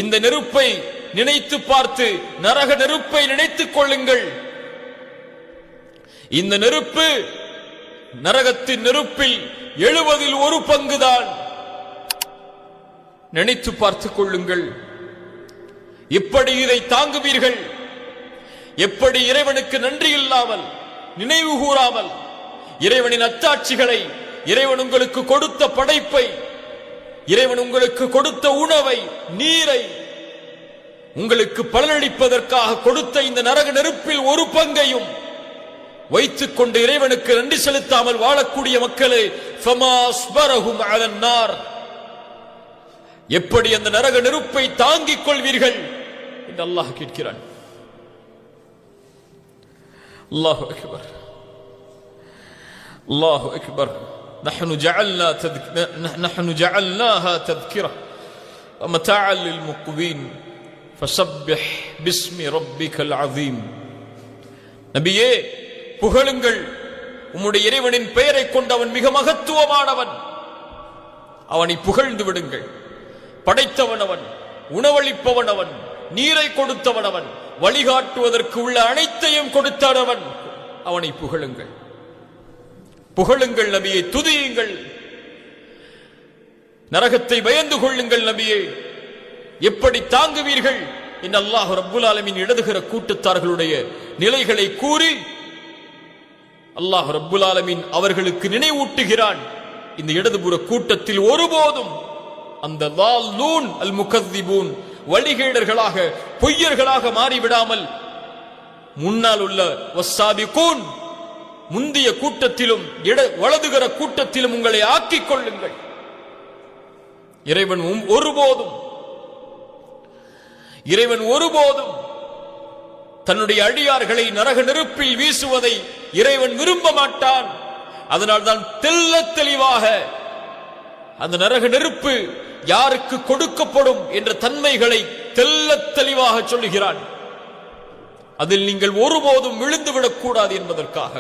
இந்த நெருப்பை நினைத்து பார்த்து, நரக நெருப்பை நினைத்துக் கொள்ளுங்கள். இந்த நெருப்பு நரகத்தின் நெருப்பில் 70 ஒரு பங்குதான். நினைத்து பார்த்துக் கொள்ளுங்கள். எப்படி இதை தாங்குவீர்கள்? எப்படி இறைவனுக்கு நன்றி இல்லாமல், நினைவு கூறாமல், இறைவனின் அத்தாட்சிகளை, இறைவன் உங்களுக்கு கொடுத்த படைப்பை, இறைவன் உங்களுக்கு கொடுத்த உணவை, நீரை, உங்களுக்கு பலனளிப்பதற்காக கொடுத்த இந்த நரக நெருப்பில் ஒரு பங்கையும் வைத்துக் கொண்டு இறைவனுக்கு நன்றி செலுத்தாமல் வாழக்கூடிய மக்களே, ஃபமா அஸ்பரஹும் அலன் நார், எப்படி அந்த நரக நெருப்பை தாங்கிக் கொள்வீர்கள் என்று அல்லாஹ் கேட்கிறான். அல்லாஹு அக்பர், அல்லாஹு அக்பர். நஹ்னு ஜஅல்னாஹா தذ்கிரா வமதாஅல் லில்முக்வீன் ஃபஸப்பிஹ் பிஸ்மி ரப்பிகல் அஸீம். நபியே, புகழுங்கள், உம்முடைய இறைவனின் பெயரை கொண்டு அவன் மிக மகத்துவமானவன், அவனை புகழ்ந்து விடுங்கள். படைத்தவன் அவன், உணவளிப்பவன் அவன், நீரை கொடுத்தவன் அவன், வழிகாட்டுவதற்கு உள்ள அனைத்தையும் கொடுத்தவன், அவனை புகழுங்கள். புகழுங்கள் நபியே, துதியுங்கள். நரகத்தை பயந்து கொள்ளுங்கள் நபியே. எப்படி தாங்குவீர்கள் என்று அல்லாஹ் ரப்புல் ஆலமீன் இடதுகிற கூட்டத்தார்களுடைய நிலைகளை கூறி அல்லாஹ் ரப்புல் ஆலமீன் அவர்களுக்கு நினைவூட்டுகிறான். இந்த இடதுபுற கூட்டத்தில் ஒருபோதும் அந்த லாலூன் அல் முகத்திபூன், வழிகேடர்களாக, பொய்யர்களாக மாறிவிடாமல் முன்னால் உள்ள வஸ்ஸாபிகூன், முந்திய கூட்டத்திலும் வலதுகிற கூட்டத்திலும் உங்களை ஆக்கிக் கொள்ளுங்கள். இறைவன் ஒருபோதும் தன்னுடைய அடியார்களை நரக நெருப்பில் வீசுவதை இறைவன் விரும்ப மாட்டான். அதனால்தான் தெல்ல தெளிவாக அந்த நரக நெருப்பு யாருக்கு கொடுக்கப்படும் என்ற தன்மைகளை தெல்ல தெளிவாக சொல்லுகிறான். அதில் நீங்கள் ஒருபோதும் விழுந்துவிடக் கூடாது என்பதற்காக.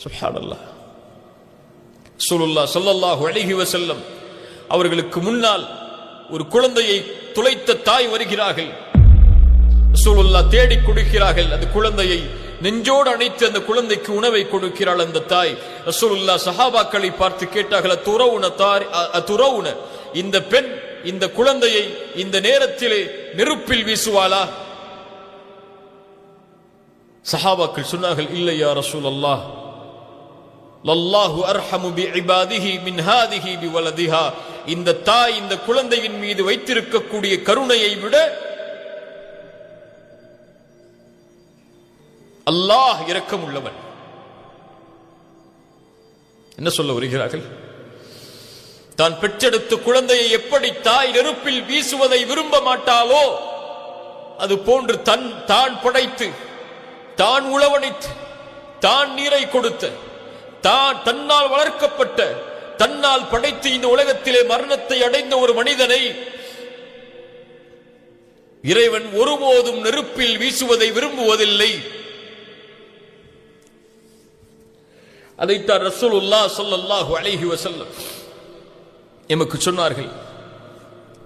சுப்ஹானல்லாஹ். ரசூலுல்லாஹ் ஸல்லல்லாஹு அலைஹி வஸல்லம் அவர்களுக்கு முன்னால் ஒரு குழந்தையை துளைத்த தாய் வருகிறார்கள். ரசூலுல்லாஹ் தேடி கொடுக்கிறார்கள். அந்த குழந்தையை நெஞ்சோடு அணைத்து அந்த குழந்தைக்கு உணவை கொடுக்கிறாள் அந்த தாய். ரசூலுல்லாஹ் சஹாபாக்களை பார்த்து கேட்டார்கள், அத்துரவுன, இந்த பெண் இந்த குழந்தையை இந்த நேரத்திலே நெருப்பில் வீசுவாளா? சஹாபாக்கள் சொன்னார்கள், இல்லை யா ரசூலல்லாஹ், லல்லாஹு அர்ஹமு பிஇபாதிஹி மின் ஹாதிஹி பிவலதிஹா, இந்த தாய் இந்த குழந்தையின் மீது வைத்திருக்கக்கூடிய கருணையை விட அல்லாஹ் இரக்கம் உள்ளவன். என்ன சொல்ல வருகிறார்கள்? தான் பெற்றெடுத்த குழந்தையை எப்படி தாய் நெருப்பில் வீசுவதை விரும்ப மாட்டாளோ அது போன்று தான் படைத்து, தான் உளவணித்து, தான் நீரை கொடுத்த, தன்னால் வளர்க்கப்பட்ட, தன்னால் படைத்து இந்த உலகத்திலே மரணத்தை அடைந்த ஒரு மனிதனை இறைவன் ஒருபோதும் நெருப்பில் வீசுவதை விரும்புவதில்லை. அதைத்தான் ரசூலுல்லாஹ் ஸல்லல்லாஹு அலைஹி வஸல்லம் எமக்கு சொன்னார்கள்.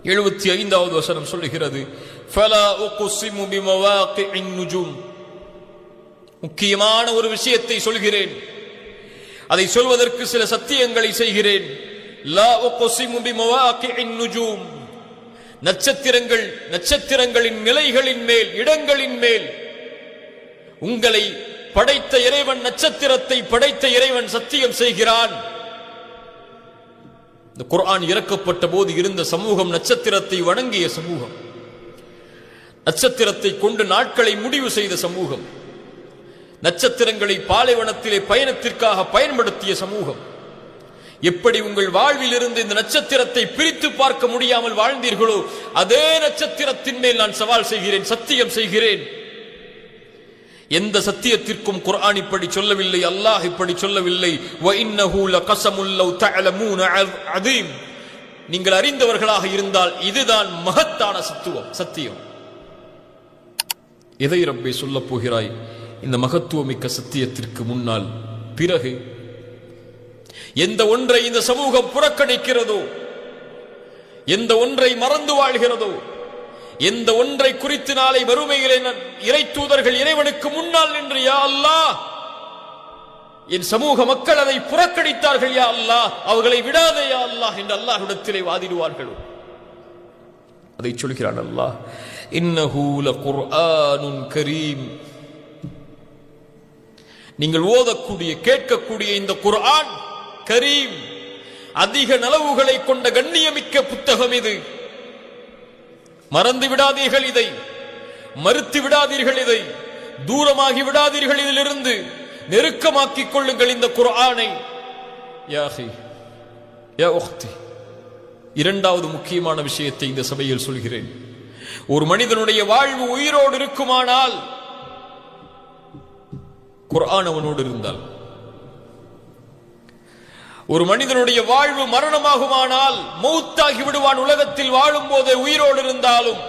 75வது வசனம் சொல்லுகிறது, ஃபலா உக்ஸிமு பிமவாகிஇன் நுஜூம். முக்கியமான ஒரு விஷயத்தை சொல்கிறேன், அதை சொல்வதற்கு சில சத்தியங்களை செய்கிறேன். லா உக்ஸிமு பிமவாகிஇன் நுஜூம். நட்சத்திரங்களின் நிலைகளின் மேல், இடங்களின் மேல் உங்களை படைத்த இறைவன், நட்சத்திரத்தை படைத்த இறைவன் சத்தியம் செய்கிறான். இந்த குர்ஆன் இறக்கப்பட்ட போது இருந்த சமூகம் நட்சத்திரத்தை வணங்கிய சமூகம், நட்சத்திரத்தை கொண்டு நாட்களை முடிவு செய்த சமூகம், நட்சத்திரங்களை பாலைவனத்திலே பயணத்திற்காக பயன்படுத்திய சமூகம். எப்படி உங்கள் வாழ்வில் இருந்து இந்த நட்சத்திரத்தை பிரித்து பார்க்க முடியாமல் வாழ்ந்தீர்களோ அதே நட்சத்திரத்தின் மேல் நான் சவால் செய்கிறேன், சத்தியம் செய்கிறேன். எந்த சத்தியத்திற்கும் குர்ஆன் இப்படி சொல்லவில்லை, அல்லாஹ் இப்படி சொல்லவில்லை. வ இன்னஹு லகஸமுல் லவ் தஅலமூன அதீம். நீங்கள் அறிந்தவர்களாக இருந்தால் இதுதான் மகத்தான சத்தியம். எதை ரப்பே சொல்ல போகிறாய் இந்த மகத்துவமிக்க சத்தியத்திற்கு முன்னால்? பிறகு எந்த ஒன்றை இந்த சமூகம் புறக்கணிக்கிறதோ, எந்த ஒன்றை மறந்து வாழ்கிறதோ, எந்த ஒன்றை குறித்து நாளை வறுமையிலே இறை தூதர்கள் இறைவனுக்கு முன்னால் நின்று யா அல்லாஹ் என் சமூக மக்கள் அதை புறக்கணித்தார்கள், யா அல்லாஹ் அவர்களை விடாதே யா அல்லாஹ் என்று அல்லாஹ்விடத்திலே வாதிடுவார்கள். அதை சொல்கிறான் அல்லாஹ், இன்னஹு லகுர்ஆனுன் கரீம். நீங்கள் ஓதக்கூடிய, கேட்கக்கூடிய இந்த குர்ஆன் கரீம், அதிக நலவுகளை கொண்ட கண்ணியமிக்க புத்தகம் இது. மறந்து விடாதீர்கள் இதை, மறுத்து விடாதீர்கள் இதை, தூரமாகி விடாதீர்கள் இதிலிருந்து, நெருக்கமாக்கிக் கொள்ளுங்கள் இந்த குர்ஆனை. யா அஹி யா உக்தி, இரண்டாவது முக்கியமான விஷயத்தை இந்த சபையில் சொல்கிறேன். ஒரு மனிதனுடைய வாழ்வு உயிரோடு இருக்குமானால், குர்ஆன் அவனோடு இருந்தால், ஒரு மனிதனுடைய வாழ்வு மரணமாகுமானால் மௌத்தாகி விடுவான். உலகத்தில் வாழும் போதே உயிரோடு இருந்தாலும்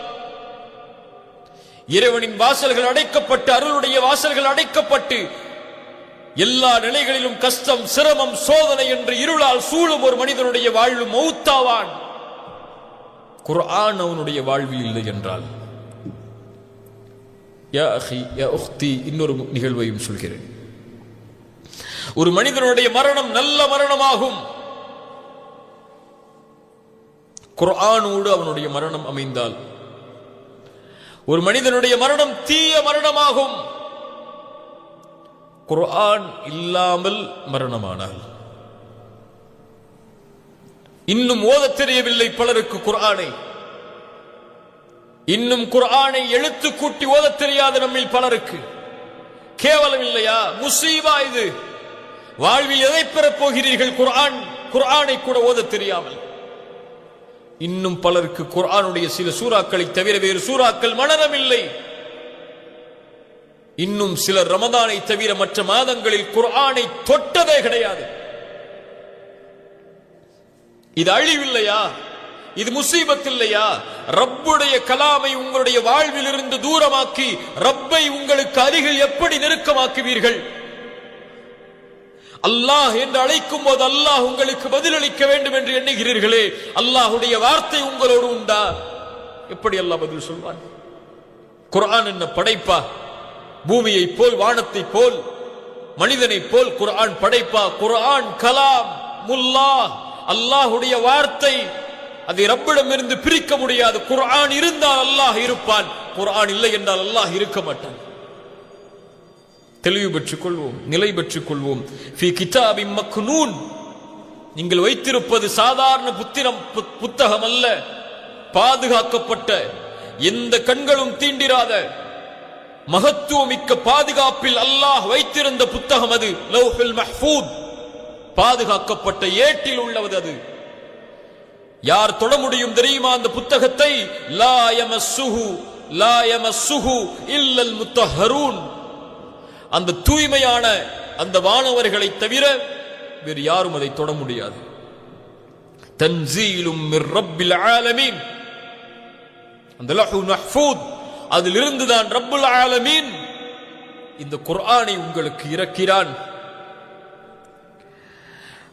இறைவனின் வாசல்கள் அடைக்கப்பட்டு, அருளுடைய வாசல்கள் அடைக்கப்பட்டு, எல்லா நிலைகளிலும் கஷ்டம், சிரமம், சோதனை என்று இருளால் சூழும் ஒரு மனிதனுடைய வாழ்வு மௌத்தாவான். குர்ஆன் அவனுடைய வாழ்வில் இல்லை என்றால், யா அஹி யா உக்தி, இன்னொரு நிகழ்வையும் சொல்கிறேன். ஒரு மனிதனுடைய மரணம் நல்ல மரணமாகும், குர்ஆனோடு அவனுடைய மரணம் அமைந்தால். ஒரு மனிதனுடைய மரணம் தீய மரணமாகும், குர்ஆன் இல்லாமல் மரணமானால். இன்னும் ஓதத் தெரியவில்லை பலருக்கு குர்ஆனை, இன்னும் குர்ஆனை எழுத்து கூட்டி ஓதத் தெரியாத நம்மில் பலருக்கு. கேவலம் இல்லையா? முசீபா இது. வாழ்வில் எதை பெறப் போகிறீர்கள்? குர்ஆனை கூட ஓதத் தெரியாமல். இன்னும் பலருக்கு குர்ஆனுடைய சில சூறாக்களை தவிர வேறு சூறாக்கள் மனனம் இல்லை. இன்னும் சிலர் ரமதானை தவிர மற்ற மாதங்களில் குர்ஆனை தொட்டதே கிடையாது. இது அழிவில்லையா? இது முசீபத் இல்லையா? ரப்புடைய கலாமை உங்களுடைய வாழ்வில் இருந்து தூரமாக்கி ரப்பை உங்களுக்கு அருகில் எப்படி நெருக்கமாக்குவீர்கள்? அல்லாஹ் என்று அழைக்கும் போது அல்லாஹ் உங்களுக்கு பதிலளிக்க வேண்டும் என்று எண்ணுகிறீர்களே, அல்லாஹுடைய வார்த்தை உங்களோடு உண்டா? எப்படி அல்லாஹ் பதில் சொல்வான்? குர்ஆன் என்ன படைப்பா? பூமியை போல், வானத்தை போல், மனிதனை போல் குர்ஆன் படைப்பா? குர்ஆன் கலாம் முல்லாஹ், அல்லாஹுடைய வார்த்தை. அதை ரப்பிடம் இருந்து பிரிக்க முடியாது. குர்ஆன் இருந்தால் அல்லாஹ் இருப்பான், குர்ஆன் இல்லை என்றால் அல்லாஹ் இருக்க மாட்டான். தெளிவு பெற்றுக் கொள்வோம், நிலை பெற்றுக் கொள்வோம். ஃபீ கிதாபின் மக்னூன், நீங்கள் வைத்திருப்பது சாதாரண புத்தகம் அல்ல, பாதுகாக்கப்பட்ட, எந்த கண்களும் தீண்டிராத மகத்துவமிக்க பாதுகாப்பில் அல்லாஹ் வைத்திருந்த புத்தகம் அது. லௌஹுல் மஹ்ஃபூத், பாதுகாக்கப்பட்ட ஏட்டில் உள்ளது அது. யார் தொட முடியும் தெரியுமா அந்த புத்தகத்தை? லா யமஸ்ஸுஹு இல்லல் முத்தஹ்ஹரூன். அந்த தூய்மையான அந்த வானவர்களை தவிர வேறு யாரும் அதை தொட முடியாது. தன்சீலும் மிர் ரப்பில் ஆலமீன். அந்த லஹ்வுல் மஹ்ஃபூத் அதிலிருந்து தான் ரப்புல் ஆலமீன் இந்த குர்ஆனை உங்களுக்கு இறக்கிறான்.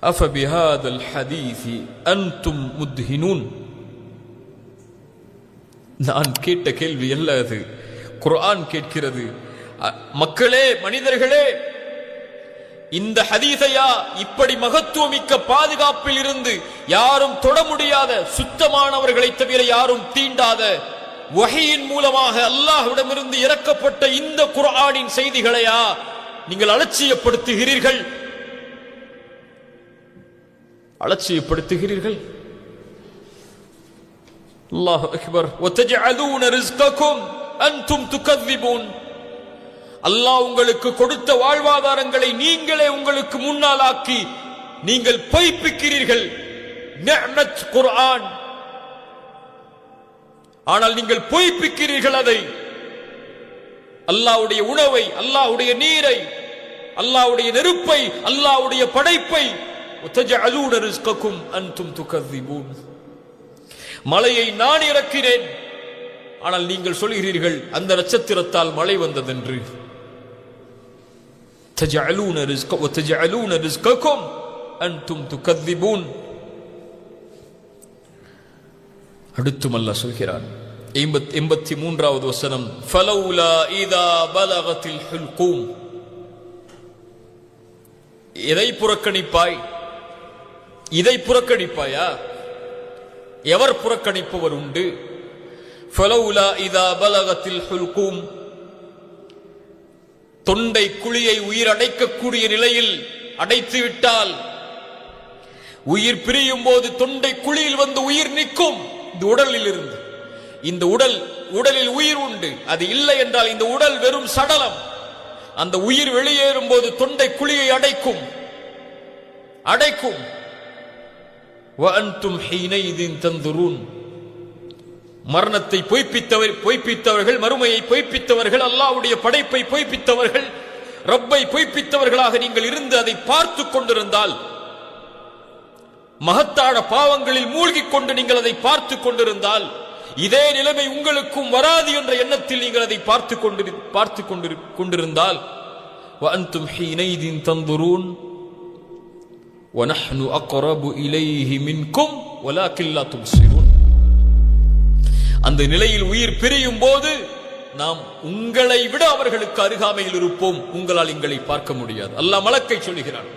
அஃபபிஹாதல் ஹதீஸி அன்தும் முத்ஹினூன். நான் கேட்ட கேள்வி அல்ல அது, குர்ஆன் கேட்கிறது. மக்களே, மனிதர்களே, இந்த ஹதீஸையா இப்படி மகத்துவமிக்க பாதுகாப்பில் இருந்து யாரும் தொட முடியாத, சுத்தமானவர்களை தவிர யாரும் தீண்டாத, வஹீயின் மூலமாக அல்லாஹ்விடமிருந்து இறக்கப்பட்ட இந்த குர்ஆனின் செய்திகளையா நீங்கள் அலட்சியப்படுத்துகிறீர்கள்? அல்லாஹு அக்பர். வதஜஅலூன ரிஸ்கக்கும் அன்தும் துகذிபூன். அல்லாஹ் உங்களுக்கு கொடுத்த வாழ்வாதாரங்களை நீங்களே உங்களுக்கு முன்னால் ஆக்கி நீங்கள் பொய்ப்பிக்கிறீர்கள். நிஅமத் குர்ஆன், ஆனால் நீங்கள் பொய்ப்பிக்கிறீர்கள் அதை. அல்லாஹ்வுடைய உணவை, அல்லாஹ்வுடைய நீரை, அல்லாஹ்வுடைய நெருப்பை, அல்லாஹ்வுடைய படைப்பை. வதஜஅலூன ரிஸ்கக்கும் அன்தும் துகذிபூன். மழையை நான் இறக்கினேன், ஆனால் நீங்கள் சொல்கிறீர்கள் அந்த நட்சத்திரத்தால் மழை வந்ததென்று. وتجعلون رزقكم أنتم تكذبون. அடுத்தும் அல்லாஹ் சொல்கிறான் 83வது வசனம், فلولا إذا بلغت الحلقوم. எதை புறக்கணிப்பாய்? இதை புறக்கணிப்பாயா? எவர் புறக்கணிப்பவர் உண்டு? فلولا إذا بلغت الحلقوم. தொண்டை குழியை உயிர் அடைக்கக்கூடிய நிலையில் அடைத்து விட்டால், உயிர் பிரியும் போது தொண்டை குழியில் வந்து உயிர் நிற்கும். இந்த உடலில் இருந்து, இந்த உடலில் உயிர் உண்டு. அது இல்லை என்றால் இந்த உடல் வெறும் சடலம். அந்த உயிர் வெளியேறும் போது தொண்டை குழியை அடைக்கும். وأنتم حينئذ تنظرون. மரணத்தை பொய்ப்பித்தவர்கள், மறுமையை பொய்ப்பித்தவர்கள், அல்லாஹ்வுடைய படைப்பை பொய்ப்பித்தவர்கள், ரப்பை பொய்ப்பித்தவர்களாக நீங்கள் இருந்து அதை பார்த்து கொண்டிருந்தால், மகத்தான பாவங்களில் மூழ்கிக் கொண்டு நீங்கள் அதை பார்த்து கொண்டிருந்தால், இதே நிலைமை உங்களுக்கும் வராது என்ற எண்ணத்தில் நீங்கள் அதை பார்த்து கொண்டிருந்தால், وأنتم حينئذ تنظرون ونحن أقرب إليه منكم ولكن لا تبصرون. அந்த நிலையில் உயிர் பிரியும் போது நாம் உங்களை விட அவர்களுக்கு அருகாமையில் இருப்போம், உங்களால் எங்களை பார்க்க முடியாது. அல்லாஹ் மலக்கை சொல்கிறான்.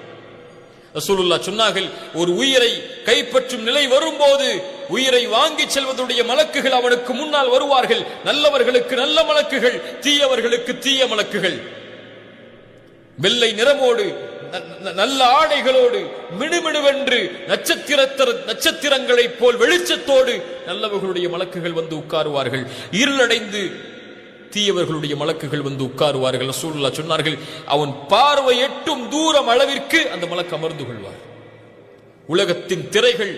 ரசூலுல்லாஹ் சொன்னார்கள், ஒரு உயிரை கைப்பற்றும் நிலை வரும்போது உயிரை வாங்கி செல்வதுடைய மலக்குகள் அவனுக்கு முன்னால் வருவார்கள். நல்லவர்களுக்கு நல்ல மலக்குகள், தீயவர்களுக்கு தீய மலக்குகள். வெள்ளை நிறமோடு, நல்ல ஆடைகளோடு, மினுமினுவென்று நட்சத்திரங்களைப் போல் வெளிச்சத்தோடு நல்லவர்களுடைய மலக்குகள் வந்து உட்காருவார்கள். இருளடைந்து தீயவர்களுடைய மலக்குகள் வந்து உட்காருவார்கள். ரசூலுல்லாஹ் சொன்னார்கள், அவன் பார்வை எட்டும் தூரம் அளவிற்கு அந்த மலக்கு அமர்ந்து கொள்வார். உலகத்தின் திரைகள்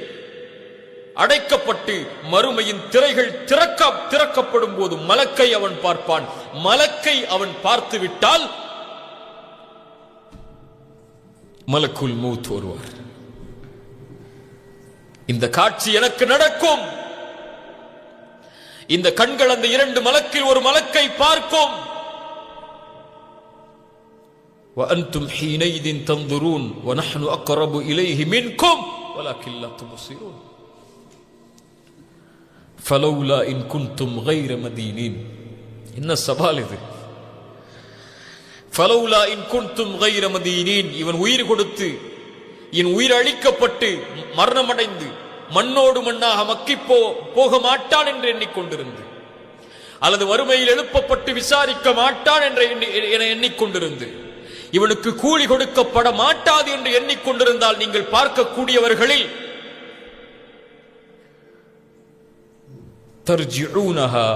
அடைக்கப்பட்டு மறுமையின் திரைகள் திறக்கப்படும் போது மலக்கை அவன் பார்ப்பான். மலக்கை அவன் பார்த்து விட்டால் மலக்குல் மௌத் வருவார். இந்த காட்சி எனக்கு நடக்கும். இந்த கண்கள் அந்த இரண்டு மலக்கில் ஒரு மலக்கை பார்க்கும். وأنتم حينئذ تنظرون ونحن أقرب إليه منكم ولكن لا تبصرون فلولا إن كنتم غير مدينين. إن சவால் இது. فلولا إن كنتم غير مدينين. இவன் உயிர் கொடுத்து, இவன் உயிர் அழிக்கப்பட்டு மரணமடைந்து மண்ணோடு மண்ணாக மக்கி போக மாட்டான் என்று எண்ணிக்கொண்டிருந்து, அல்லது வறுமையில் எழுப்பப்பட்டு விசாரிக்க மாட்டான் என்று எண்ணிக்கொண்டிருந்து, இவனுக்கு கூலி கொடுக்கப்பட மாட்டாது என்று எண்ணிக்கொண்டிருந்தால், நீங்கள் பார்க்கக்கூடியவர்களில் தர்ஜிஊனஹா,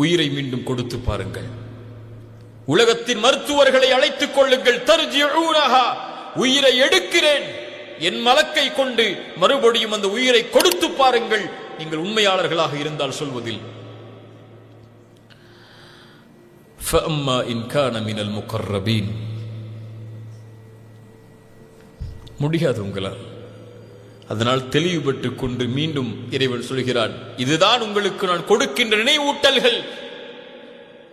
உயிரை மீண்டும் கொடுத்து பாருங்கள். உலகத்தின் மருத்துவர்களை அழைத்துக் கொள்ளுங்கள். தர்ஜிஊனஹா, உயிரை எடுக்கிறேன், என் மலக்கை கொண்டு மறுபடியும் அந்த உயிரை கொடுத்து பாருங்கள், நீங்கள் உண்மையாளர்களாக இருந்தால் சொல்வதில். فَأَمَّا إِنْ كَانَ مِنَ الْمُقَرَّبِينَ முடியாது உங்களால். அதனால் தெளிவுபட்டு கொண்டு மீண்டும் இறைவன் சொல்கிறான், இதுதான் உங்களுக்கு நான் கொடுக்கின்ற நினைவூட்டல்கள்.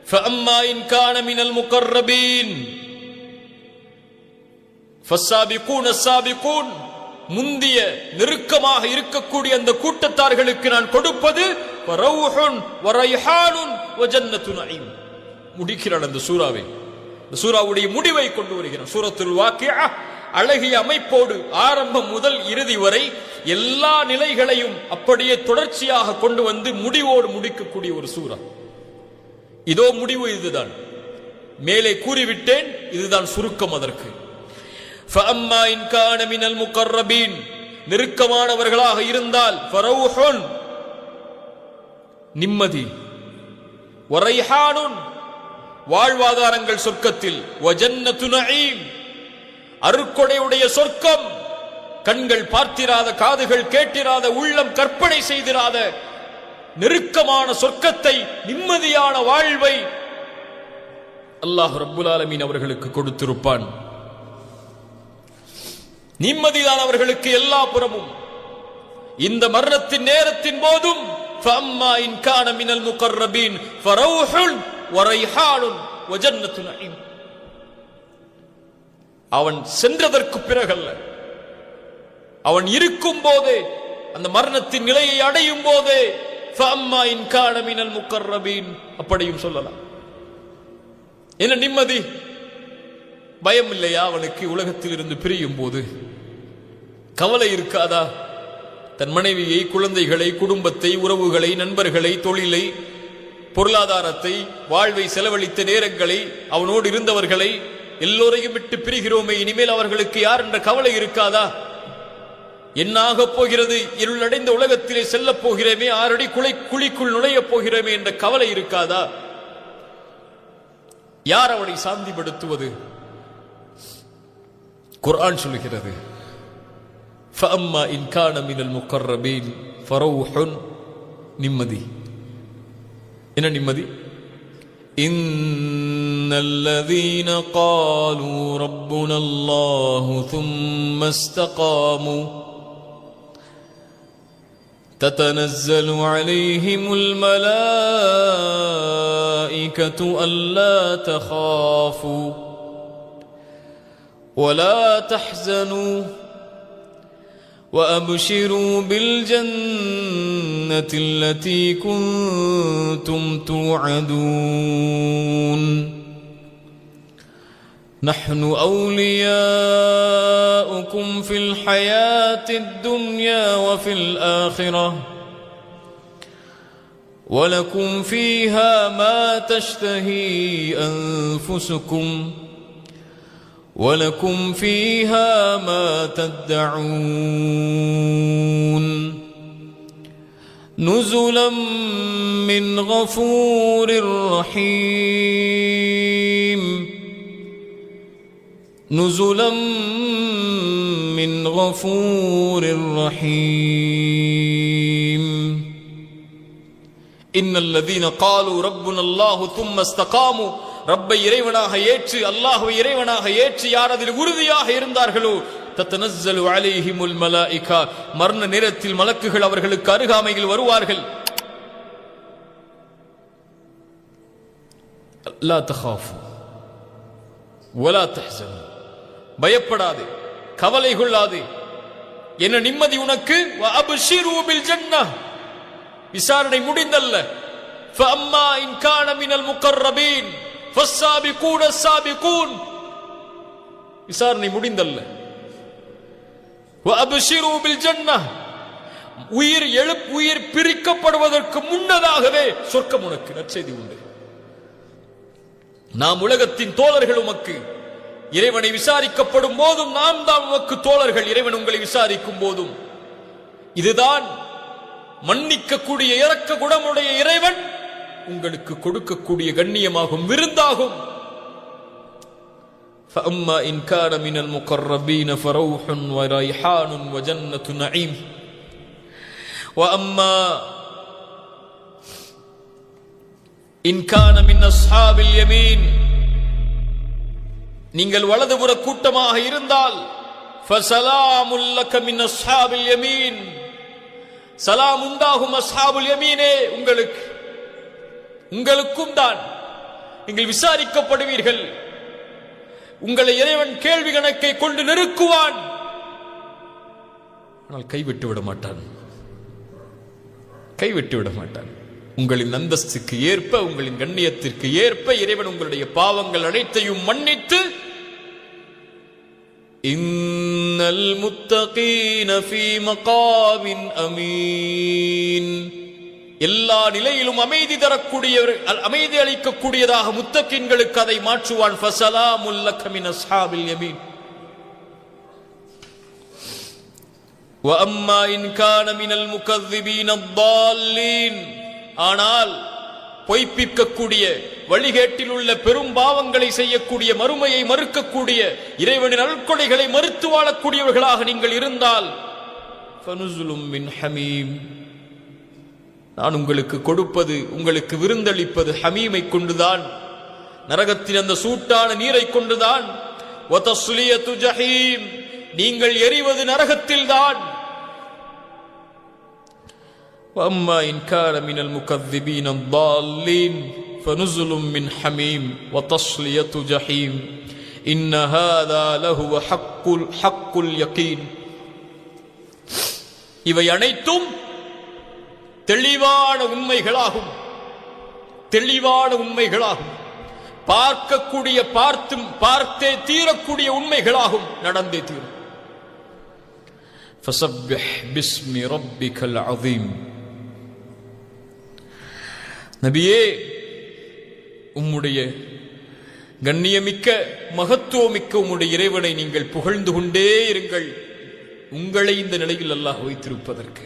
فَأَمَّا إِنْ كَانَ مِنَ الْمُقَرَّبِينَ فَالسَّابِقُونَ السَّابِقُونَ முந்திய நெருக்கமாக இருக்கக்கூடிய அந்த கூட்டத்தார்களுக்கு நான் கொடுப்பது وَرَوْحٌ وَرَيْحَانٌ وَجَنَّةُ نَعِيمٍ. முடிக்கிறான் அந்த சூராவை. இந்த சூராவுடைய முடிவை கொண்டு வருகிறான். சூரத்துல் வாக்கியா அழகிய அமைப்போடு ஆரம்பம் முதல் இறுதி வரை எல்லா நிலைகளையும் அப்படியே தொடர்ச்சியாக கொண்டு வந்து முடிவோடு முடிக்கக்கூடிய ஒரு சூரா. இதோ முடிவு இதுதான். மேலே கூறிவிட்டேன், இதுதான் சுருக்கம் அதற்கு. فَأَمَّا إِنْ كَانَ مِنَ الْمُقَرَّبِينَ நெருக்கமானவர்களாக இருந்தால் فَرَوْحٌ நிம்மதி, وَرَيْحَانٌ வாழ்வாதாரங்கள் சொர்க்கத்தில், وَجَنَّةُ نَعِيمٍ அருட்கொடையுடைய சொர்க்கம், கண்கள் பார்த்திராத, காதுகள் கேட்டிராத, உள்ளம் கற்பனை செய்திராத நெருக்கமான சொர்க்கத்தை, நிம்மதியான வாழ்வை அல்லாஹ் ரப்புல் ஆலமீன் அவர்களுக்கு கொடுத்திருப்பான். நிம்மதிதான் அவர்களுக்கு எல்லா புறமும். இந்த மரணத்தின் நேரத்தின் போதும் فَأَمَّا إِنْ كَانَ مِنَ الْمُقَرَّبِينَ فَرَوْحٌ وَرَيْحَانٌ وَجَنَّةُ نَعِيمٍ அவன் சென்றதற்கு பிறகல்ல, அவன் இருக்கும் போதே, அந்த மரணத்தின் நிலையை அடையும் போதே فَأَمَّا إِنْ كَانَ مِنَ الْمُقَرَّبِينَ அப்படியும் சொல்லலாம். என்ன நிம்மதி, பயம் இல்லையா அவனுக்கு? உலகத்தில் இருந்து பிரியும் போது கவலை இருக்காதா? தன் மனைவியை, குழந்தைகளை, குடும்பத்தை, உறவுகளை, நண்பர்களை, தொழிலை, பொருளாதாரத்தை, வாழ்வை செலவழித்த நேரங்களை, அவனோடு இருந்தவர்களை எல்லோரையும் விட்டு பிரிகிறோமே, இனிமேல் அவர்களுக்கு யார் என்ற கவலை இருக்காதா? என்னாக போகிறது, இருளடைந்த உலகத்திலே செல்லப் போகிறோமே, 6 அடி குழிக்குள் நுழையப் போகிறோமே என்ற கவலை இருக்காதா? யார் அவனை சாந்திப்படுத்துவது? குர்ஆன் சொல்கிறது, فَأَمَّا إِنْ كَانَ مِنَ الْمُقَرَّبِينَ فَرَوْحٌ நிம்மதி. என்ன நிம்மதி? إِنَّ الَّذِينَ قَالُوا رَبُّنَا اللَّهُ ثُمَّ اسْتَقَامُوا تَتَنَزَّلُ عَلَيْهِمُ الْمَلَائِكَةُ أَلَّا تَخَافُوا وَلَا تَحْزَنُوا وَأَبْشِرُوا بِالْجَنَّةِ الَّتِي كُنتُمْ تُوعَدُونَ نَحْنُ أَوْلِيَاؤُكُمْ فِي الْحَيَاةِ الدُّنْيَا وَفِي الْآخِرَةِ وَلَكُمْ فِيهَا مَا تَشْتَهِي أَنفُسُكُمْ وَلَكُمْ فِيهَا مَا تَدَّعُونَ نُزُلًا مِّنْ غَفُورٍ رَّحِيمٍ نُزُلًا مِّنْ غَفُورٍ رَّحِيمٍ إِنَّ الَّذِينَ قَالُوا رَبُّنَا اللَّهُ ثُمَّ اسْتَقَامُوا ரப்பை இறைவனாக ஏற்று, அல்லாஹ்வை இறைவனாக ஏற்று யார் அதில் உறுதியாக இருந்தார்களோ, தத்தனஸ்ஸலு அலைஹிமுல் மலாயிகா மரண நேரத்தில் மலக்குகள் அவர்களுக்கு அருகாமையில் வருவார்கள். லா தகாஃபு வலா தஹ்ஸனு பயப்படாதே, கவலை கொள்ளாதே, என்ன நிம்மதி உனக்கு. வஅப்ஷிரு பில் ஜன்னஹ் விசாரணை முடிந்தல்ல. ஃபஅம்மா இன் கான மினல் முகர்ரபீன் ஃபஸ்ஸாபிகூன ஸாபிகூன் விசாரணை முடிந்தல்ல. வஅப்ஷிரு பில் ஜன்னஹ் உயிர் பிரிக்கப்படுவதற்கு முன்னதாகவே சொர்க்கம் உனக்கு. நற்செய்தி உண்டு. நாம் உலகத்தின் தோழர்கள் உமக்கு. இறைவனை விசாரிக்கப்படும் போதும் நாம் தான் உமக்கு தோழர்கள். இறைவன் உங்களை விசாரிக்கும் போதும் இதுதான் மன்னிக்கக்கூடிய இரக்க குணமுடைய இறைவன் உங்களுக்கு கொடுக்கக்கூடிய கண்ணியமாகும், விருந்தாகும். فأما إن كان من المقربين فروح وريحان وجنة نعيم وأما إن كان من أصحاب اليمين நீங்கள் வலதுபுற கூட்டமாக இருந்தால் ஃபஸலாமுல் லக மின் அஸ்ஹாபில் யமீன், சலாம் உண்டாகும் அஸ்ஹாபுல் யமீனே உங்களுக்கும் தான். நீங்கள் விசாரிக்கப்படுவீர்கள், உங்களை இறைவன் கேள்வி கணக்கை கொண்டு நெருக்குவான், ஆனால் கைவிட்டு விட மாட்டான். உங்களின் அந்தஸ்துக்கு ஏற்ப, உங்களின் கண்ணியத்திற்கு ஏற்ப இறைவன் உங்களுடைய பாவங்கள் அனைத்தையும் மன்னித்து, இன்னல் முத்தகீன ஃபீ மகாமின் அமீன், எல்லா நிலையிலும் அமைதி தரக்கூடியவர்கள், அமைதி அளிக்கக்கூடியதாக முத்தகீன்களுக்கு அதை மாற்றுவான். ஃபஸலாமுல் லக மின் அஸ்ஹாபில் யமீன் وَأَمَّا إِنْ كَانَ مِنَ الْمُكَذِّبِينَ الضَّالِّينَ, ஆனால் பொய்ப்பிக்கக்கூடிய, வழிகேட்டில் உள்ள பெரும் பாவங்களை செய்யக்கூடிய, மறுமையை மறுக்கக்கூடிய, இறைவனின் அருட்கொடைகளை மறுத்து வாழக்கூடியவர்களாக நீங்கள் இருந்தால் ஃபனுஸுலும் மின் ஹமீம், நான் உங்களுக்கு கொடுப்பது, உங்களுக்கு விருந்தளிப்பது ஹமீமை கொண்டுதான், நரகத்தின் அந்த சூட்டான நீரை கொண்டுதான். வதஸ்லியத்து ஜஹீம், நீங்கள் எரிவது நரகத்தில்தான். وَأَمَّا إِنْ كَانَ مِنَ الْمُكَذِّبِينَ الضَّالِّينَ فَنُزُلٌ مِّنْ حَمِيمٍ وَتَصْلِيَةُ جَحِيمٍ إِنَّ هَذَا لَهُوَ حَقُّ الْيَقِينِ. இவை அனைத்தும் தெளிவான உண்மைகளாகும், பார்க்கக்கூடிய, பார்த்தே தீரக்கூடிய உண்மைகளாகும், நடந்தே தீரும். فَسَبِّحْ بِاسْمِ رَبِّكَ الْعَظِيمِ. நபியே, உம்முடைய கண்ணியமிக்க, மகத்துவமிக்க உம்முடைய இறைவனை நீங்கள் புகழ்ந்து கொண்டே இருங்கள், உங்களை இந்த நிலையில் அல்லாஹ் வைத்திருப்பதற்கு.